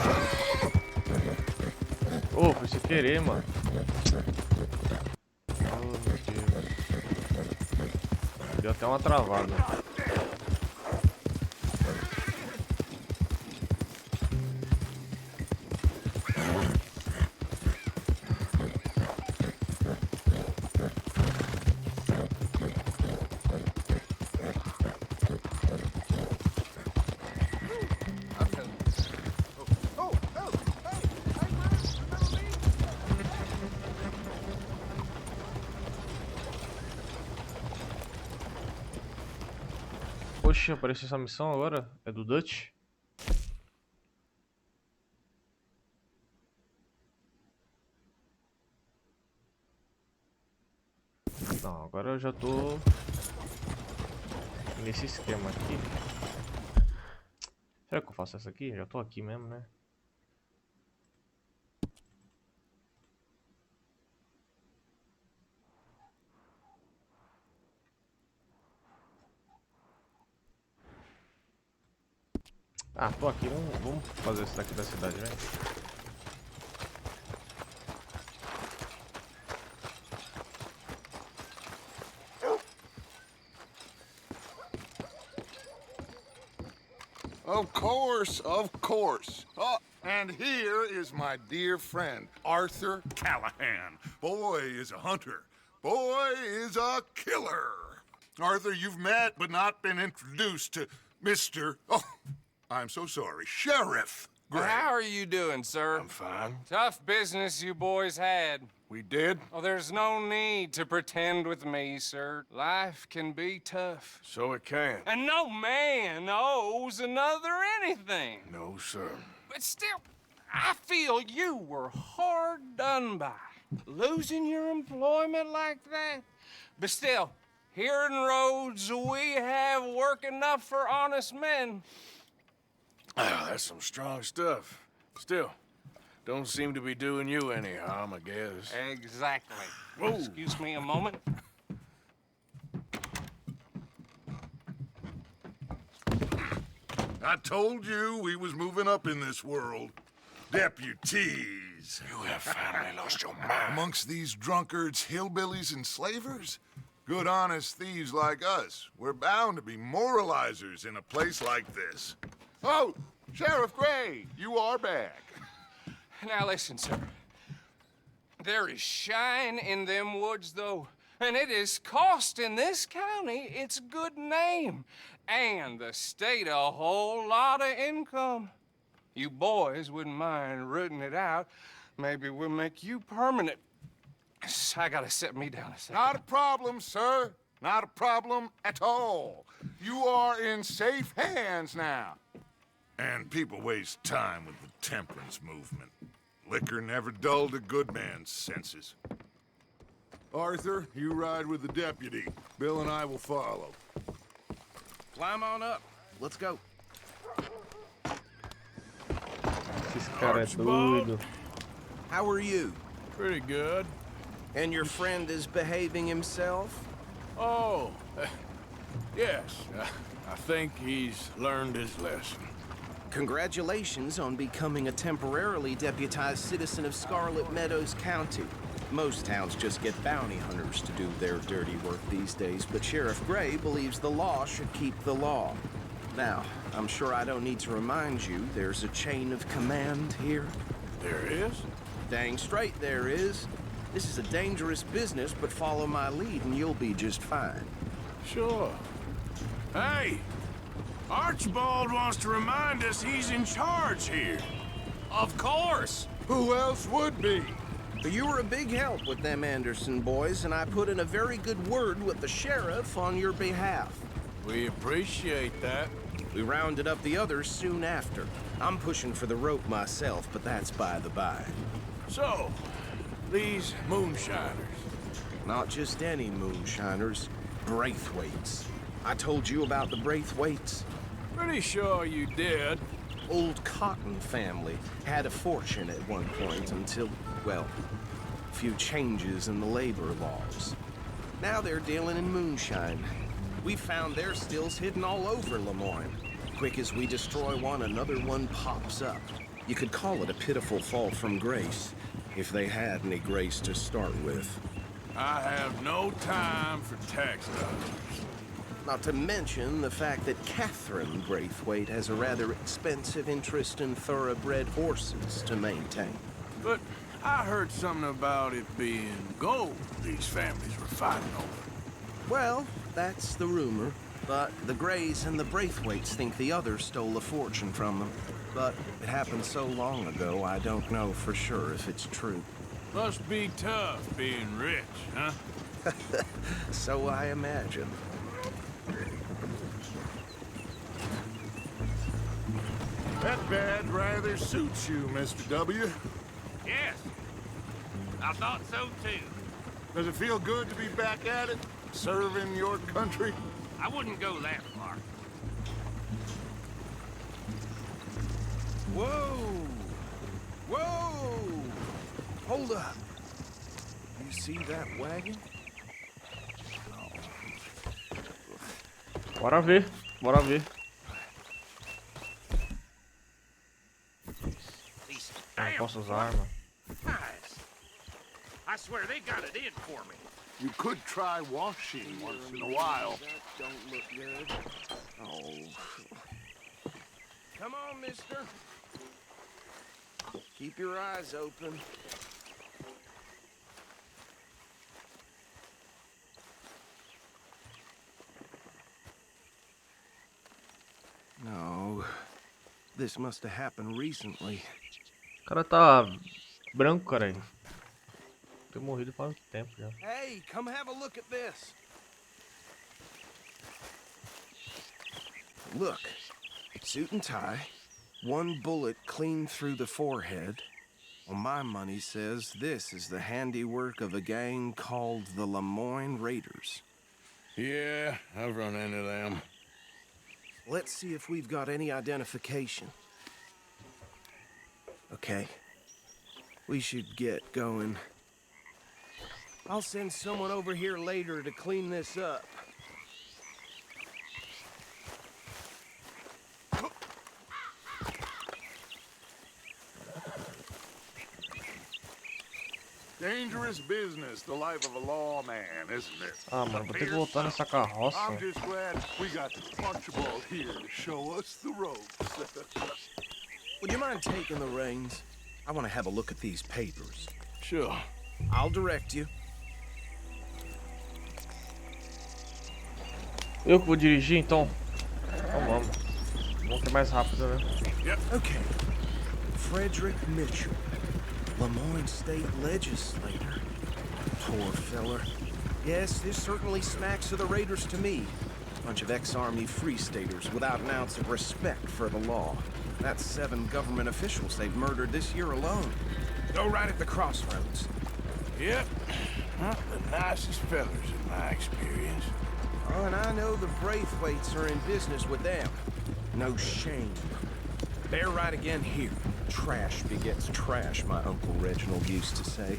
Ô, foi sem querer, mano. Oh, meu Deus. Deu até uma travada. Poxa, apareceu essa missão agora? É do Dutch? Não, agora eu já tô nesse esquema aqui. Será que eu faço essa aqui? Já tô aqui mesmo, né? Ah, tô aqui, vamos fazer isso daqui da cidade, né? Of course, of course. Oh, and here is my dear friend, Arthur Callahan. Boy is a hunter. Boy is a killer. Arthur, you've met but not been introduced to Mr. Oh, I'm so sorry, Sheriff Gray. How are you doing, sir? I'm fine. Tough business you boys had. We did? Oh, there's no need to pretend with me, sir. Life can be tough. So it can. And no man owes another anything. No, sir. But still, I feel you were hard done by. Losing your employment like that. But still, here in Rhodes, we have work enough for honest men. Ah, that's some strong stuff. Still, don't seem to be doing you any harm, I guess. Exactly. Whoa. Excuse me a moment. I told you we was moving up in this world. Deputies. You have finally lost your mind. Amongst these drunkards, hillbillies, and slavers? Good, honest thieves like us. We're bound to be moralizers in a place like this. Oh, Sheriff Gray, you are back. Now listen, sir. There is shine in them woods, though, and it is costing this county its good name, and the state a whole lot of income. You boys wouldn't mind rooting it out. Maybe we'll make you permanent. I gotta sit me down a second. Not a problem, sir. Not a problem at all. You are in safe hands now. And people waste time with the temperance movement. Liquor never dulled a good man's senses. Arthur, you ride with the deputy. Bill and I will follow. Climb on up. Let's go. Esse cara é doido. How are you? Pretty good. And your friend is behaving himself? Oh, yes. I think he's learned his lesson. Congratulations on becoming a temporarily deputized citizen of Scarlet Meadows County. Most towns just get bounty hunters to do their dirty work these days, but Sheriff Gray believes the law should keep the law. Now, I'm sure I don't need to remind you there's a chain of command here. There is? Dang straight there is. This is a dangerous business, but follow my lead and you'll be just fine. Sure. Hey! Archibald wants to remind us he's in charge here. Of course! Who else would be? You were a big help with them Anderson boys, and I put in a very good word with the sheriff on your behalf. We appreciate that. We rounded up the others soon after. I'm pushing for the rope myself, but that's by the by. So, these moonshiners. Not just any moonshiners, Braithwaites. I told you about the Braithwaites? Pretty sure you did. Old Cotton family had a fortune at one point until, well, a few changes in the labor laws. Now they're dealing in moonshine. We found their stills hidden all over Lemoyne. Quick as we destroy one, another one pops up. You could call it a pitiful fall from grace, if they had any grace to start with. I have no time for tax dollars. Not to mention the fact that Catherine Braithwaite has a rather expensive interest in thoroughbred horses to maintain. But I heard something about it being gold these families were fighting over. Well, that's the rumor. But the Grays and the Braithwaites think the others stole a fortune from them. But it happened so long ago, I don't know for sure if it's true. Must be tough being rich, huh? So I imagine. That badge rather suits you, Mr. W. Yes. I thought so, too. Does it feel good to be back at it? Serving your country? I wouldn't go that far. Whoa! Whoa! Hold up. You see that wagon? Bora ver, bora ver. Não posso usar arma. Nice. I swear they got it in for me. You could try washing once in a while. That don't look good. Oh. Come on, mister. Keep your eyes open. No. This must have happened recently. O cara tá branco, cara. Ter morrido faz muito tempo já. Hey, come have a look at this. Look, suit and tie, one bullet clean through the forehead. Well, my money says this is the handiwork of a gang called the Lemoyne Raiders. Yeah, I've run into them. Let's see if we've got any identification. Okay. We should get going. I'll send someone over here later to clean this up. Dangerous business, the life of a lawman, isn't it? Ah, mano, vou ter que voltar nessa carroça. I'm just glad we got the Punchball here to show us the ropes. Would you mind taking the reins? I want to have a look at these papers. Sure. I'll direct you. Eu que vou dirigir, então. Então vamos. Vamos que é mais rápido, né? Yep. Okay. Frederick Mitchell, Lemoyne State Legislator. Poor feller. Yes, this certainly smacks of the Raiders to me. Bunch of ex-Army free staters without an ounce of respect for the law. That's 7 government officials they've murdered this year alone. Go right at the crossroads. Yep. Not the nicest fellas in my experience. Oh, and I know the Braithwaites are in business with them. No shame. They're right again here. Trash begets trash, my Uncle Reginald used to say.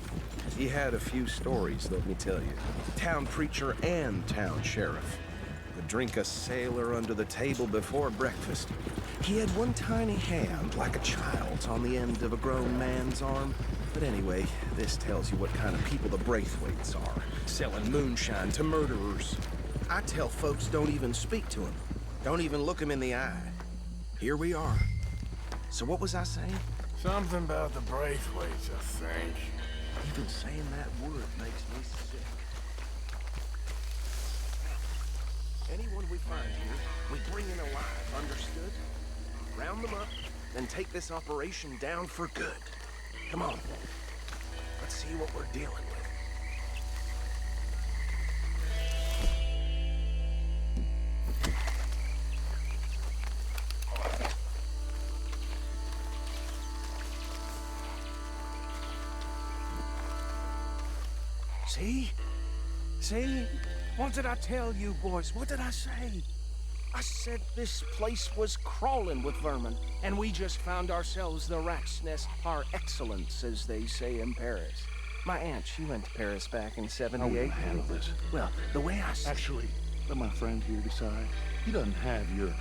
He had a few stories, let me tell you. Town preacher and town sheriff. Would drink a sailor under the table before breakfast. He had one tiny hand, like a child's, on the end of a grown man's arm. But anyway, this tells you what kind of people the Braithwaites are. Selling moonshine to murderers. I tell folks don't even speak to him. Don't even look him in the eye. Here we are. So what was I saying? Something about the Braithwaites, I think. Even saying that word makes me sick. Anyone we find here, we bring in alive, understood? Round them up, then take this operation down for good. Come on. Let's see what we're dealing with. See? See? What did I tell you, boys? What did I say? I said this place was crawling with vermin, and we just found ourselves the rat's nest par excellence, as they say in Paris. My aunt, she went to Paris back in '78. How will you handle this? Well, the way I see Actually, let my friend here decide. He doesn't have your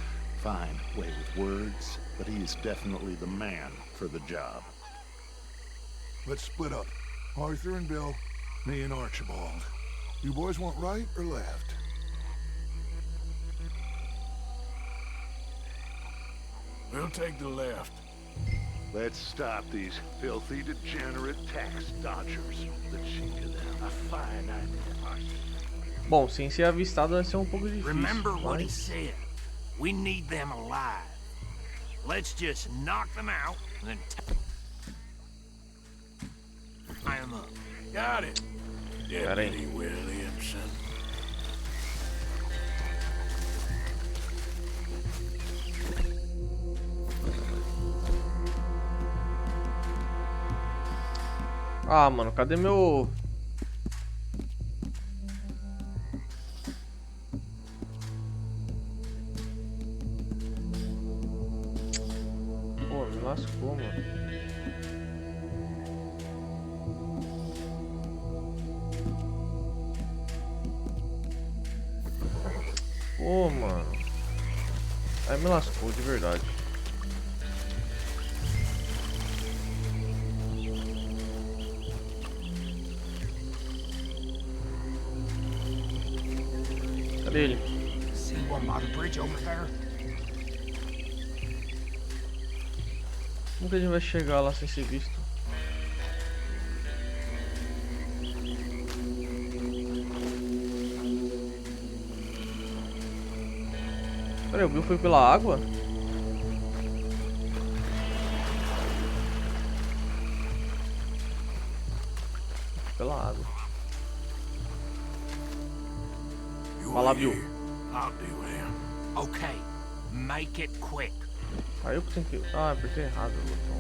fine way with words, but he is definitely the man for the job. Let's split up. Arthur and Bill, me and Archibald. You boys want right or left? We'll take the left. Let's stop these filthy, degenerate tax dodgers. Let's see to them. A fine idea. Bom, sem ser avistado vai ser pouco difícil. Remember what he mas... said. We need them alive. Let's just knock them out and then tie them up. Got it. Deputy Williamson. Ah, mano, cadê meu... Pô, me lascou, mano. Pô, mano. Aí me lascou, de verdade. Cadê ele? See one by the bridge over there? Como que a gente vai chegar lá sem ser visto? Peraí, o Bill foi pela água? Pela água. Vai lá, Bill. I'll deal with him. Okay, make it quick. Aí eu tenho que... Ah, apertei errado o botão.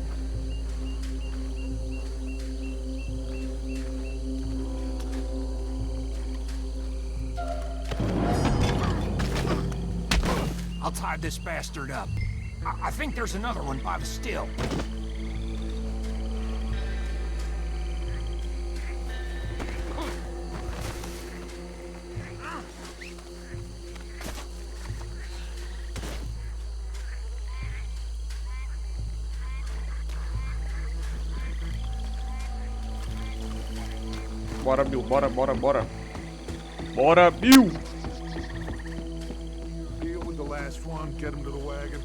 I'll tie this bastard up. I think there's another one by the still. Bora, Bill, bora, bora, bora. Bora, Bill! Deal with the last one, get him to the wagon.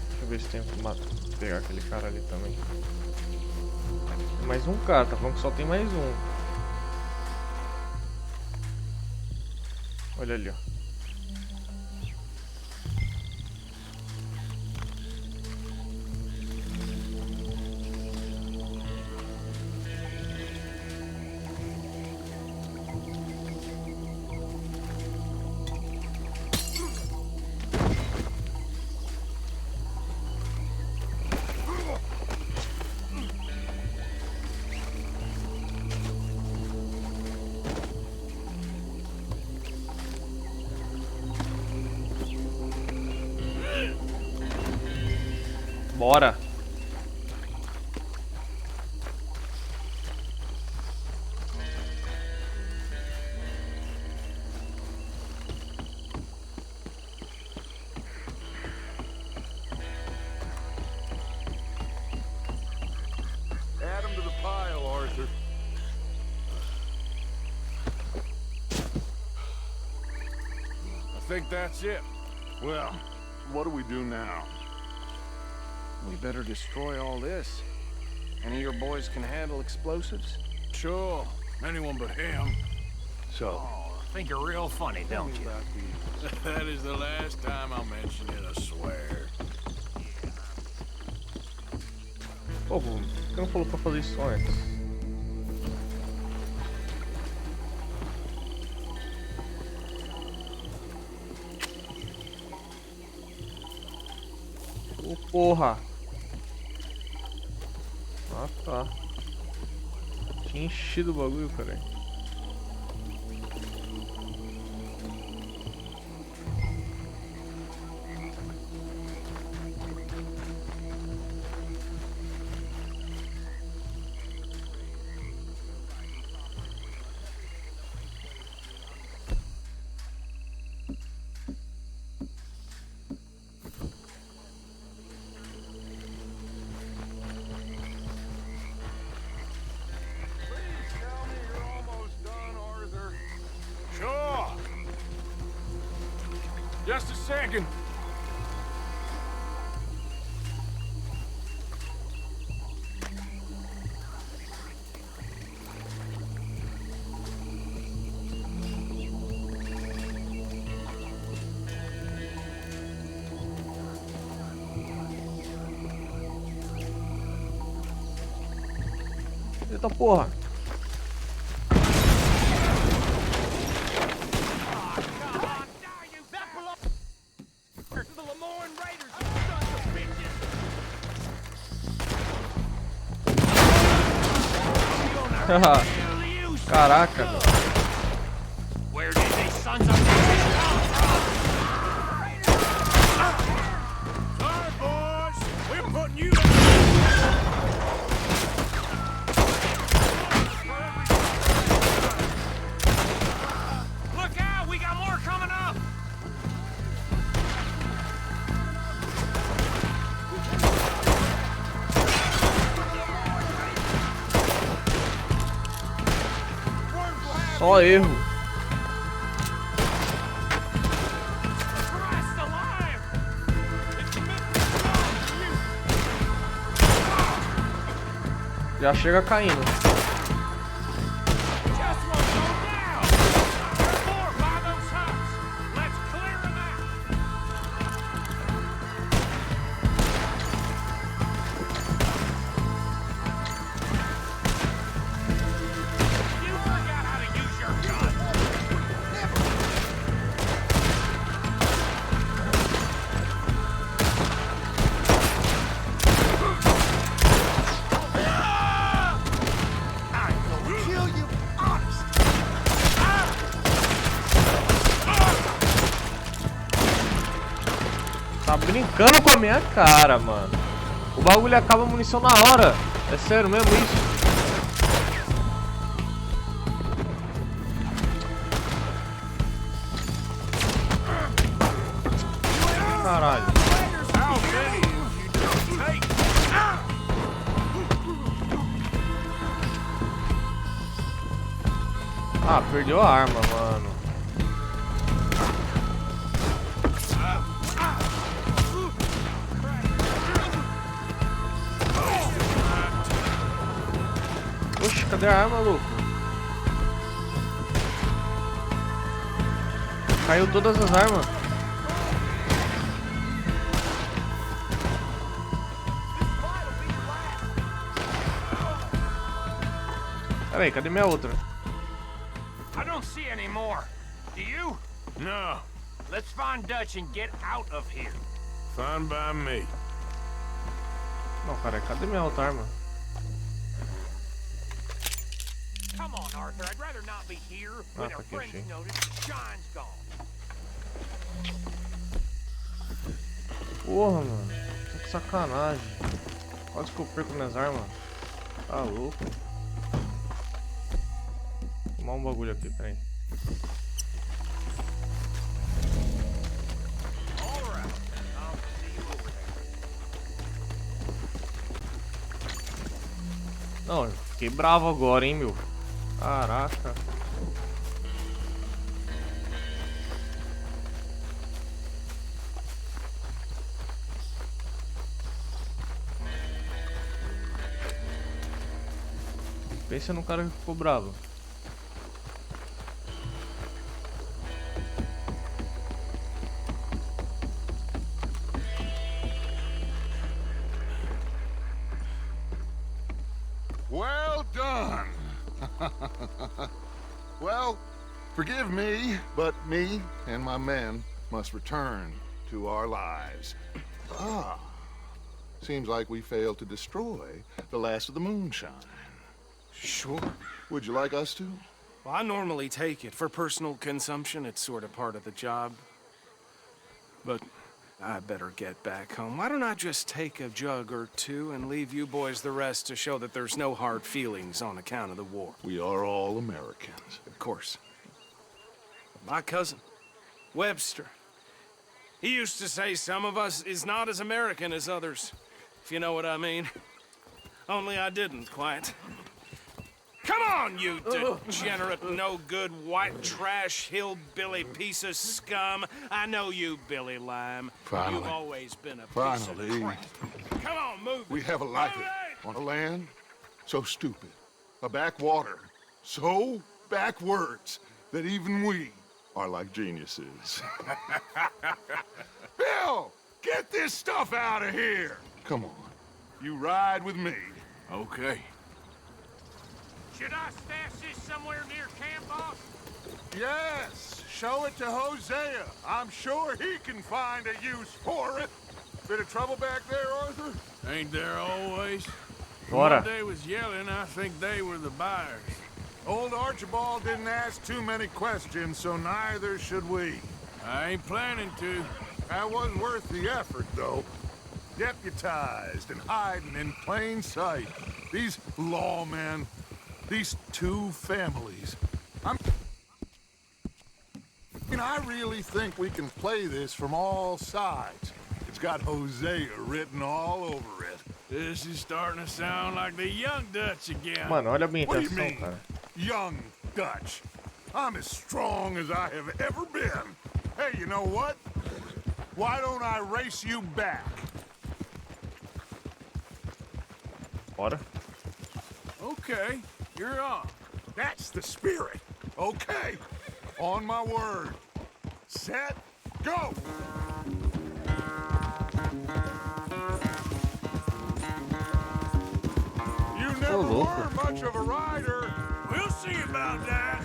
Deixa eu ver se tem que pegar aquele cara ali também. Tem mais um cara, tá falando que só tem mais um. Olha ali, ó. Bora. Add him to the pile, Arthur. I think that's it. Well, what do we do now? We better destroy all this. Any of your boys can handle explosives? Sure. Anyone but him. So, Think you're real funny, don't you? That is the last time I'll mention it, I swear. Pô, por que não falou pra fazer isso antes? Ô, porra! Ah, tá. Tinha enchido o bagulho, cara. Sure. Just a second. Eita porra! Caraca, meu. Where did these sons of bitches come from? Sorry, boys. We're putting you Look out, we got more coming up. Só erro. Já chega caindo. Tá brincando com a minha cara, mano. O bagulho acaba a munição na hora. É sério mesmo isso? Caralho. Ah, perdeu a arma, mano. Oxe, cadê a arma, louco? Caiu todas as armas. Pera aí, cadê minha outra? I don't see any more. Do you? No. Let's find Dutch and get out of here. Fine by me. Não, cara, cadê minha outra arma? Come on, Arthur. I'd rather not be here when our friends notice the shine's gone. Porra, mano. sacanagem. Quase que eu perco minhas armas. Tá louco. Vou tomar um bagulho aqui, peraí. Não, eu fiquei bravo agora, hein, meu. Caraca. Pensa no cara que ficou bravo. Well done. Well, forgive me, but me and my men must return to our lives. Ah, seems like we failed to destroy the last of the moonshine. Sure. Would you like us to? Well, I normally take it. For personal consumption, it's sort of part of the job. But I better get back home. Why don't I just take a jug or two and leave you boys the rest to show that there's no hard feelings on account of the war? We are all Americans. Of course. My cousin, Webster, he used to say some of us is not as American as others, if you know what I mean. Only I didn't quite. Come on, you degenerate, no-good, white trash, hillbilly piece of scum. I know you, Billy Lime. Finally. You've always been a piece of crap. Come on, move We it. haven't liked Move it. On a land so stupid, a backwater so backwards that even we are like geniuses. Bill, get this stuff out of here. Come on, you ride with me. Okay. Should I stash this somewhere near camp, boss? Yes, show it to Hosea. I'm sure he can find a use for it. Bit of trouble back there, Arthur? Ain't there always? Bora. When they was yelling, I think they were the buyers. Old Archibald didn't ask too many questions, so neither should we. I ain't planning to. That was worth the effort, though. Deputized and hiding in plain sight. These lawmen, these two families. I really think we can play this from all sides. It's got Hosea written all over it. This is starting to sound like the Young Dutch again. Mano, olha a minha What do you intenção, mean? cara. Young Dutch. I'm as strong as I have ever been. Hey, you know what? Why don't I race you back? Bora. Okay, you're on. That's the spirit. Okay. On my word. Set, go! You never louco. were much of a rider. We'll see about that.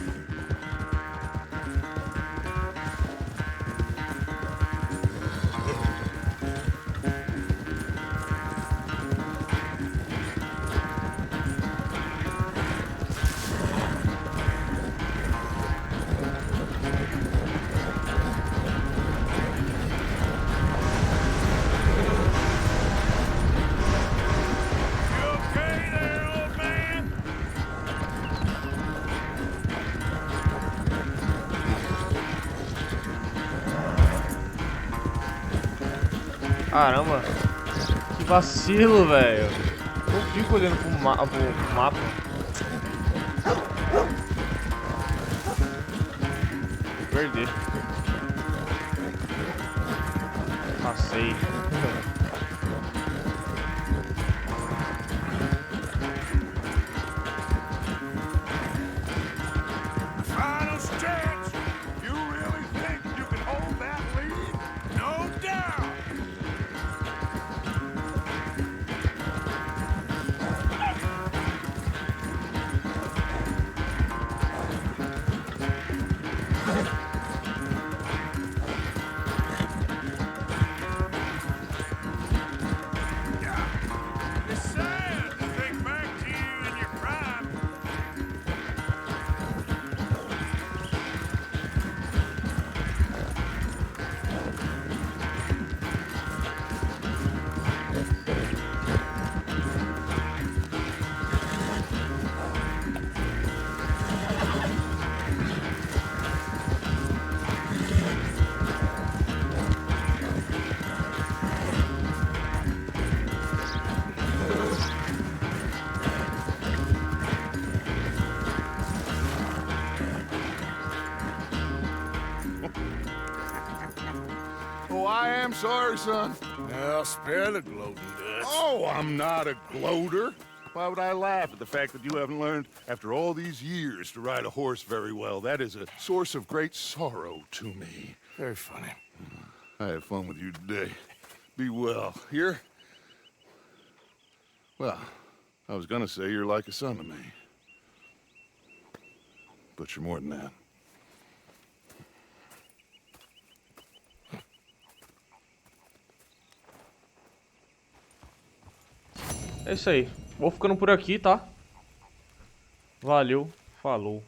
You okay there, old man? Caramba. Que vacilo, velho. Eu fico olhando pro mapa. Perder. Passei. Final stretch. You really think you can hold that lead? No doubt. sorry, son. I'll spare the gloating, Dutch. Oh, I'm not a gloater. Why would I laugh at the fact that you haven't learned, after all these years, to ride a horse very well? That is a source of great sorrow to me. Very funny. I had fun with you today. Be well. Here? Well, I was gonna say you're like a son to me. But you're more than that. É isso aí. Vou ficando por aqui, tá? Valeu, falou.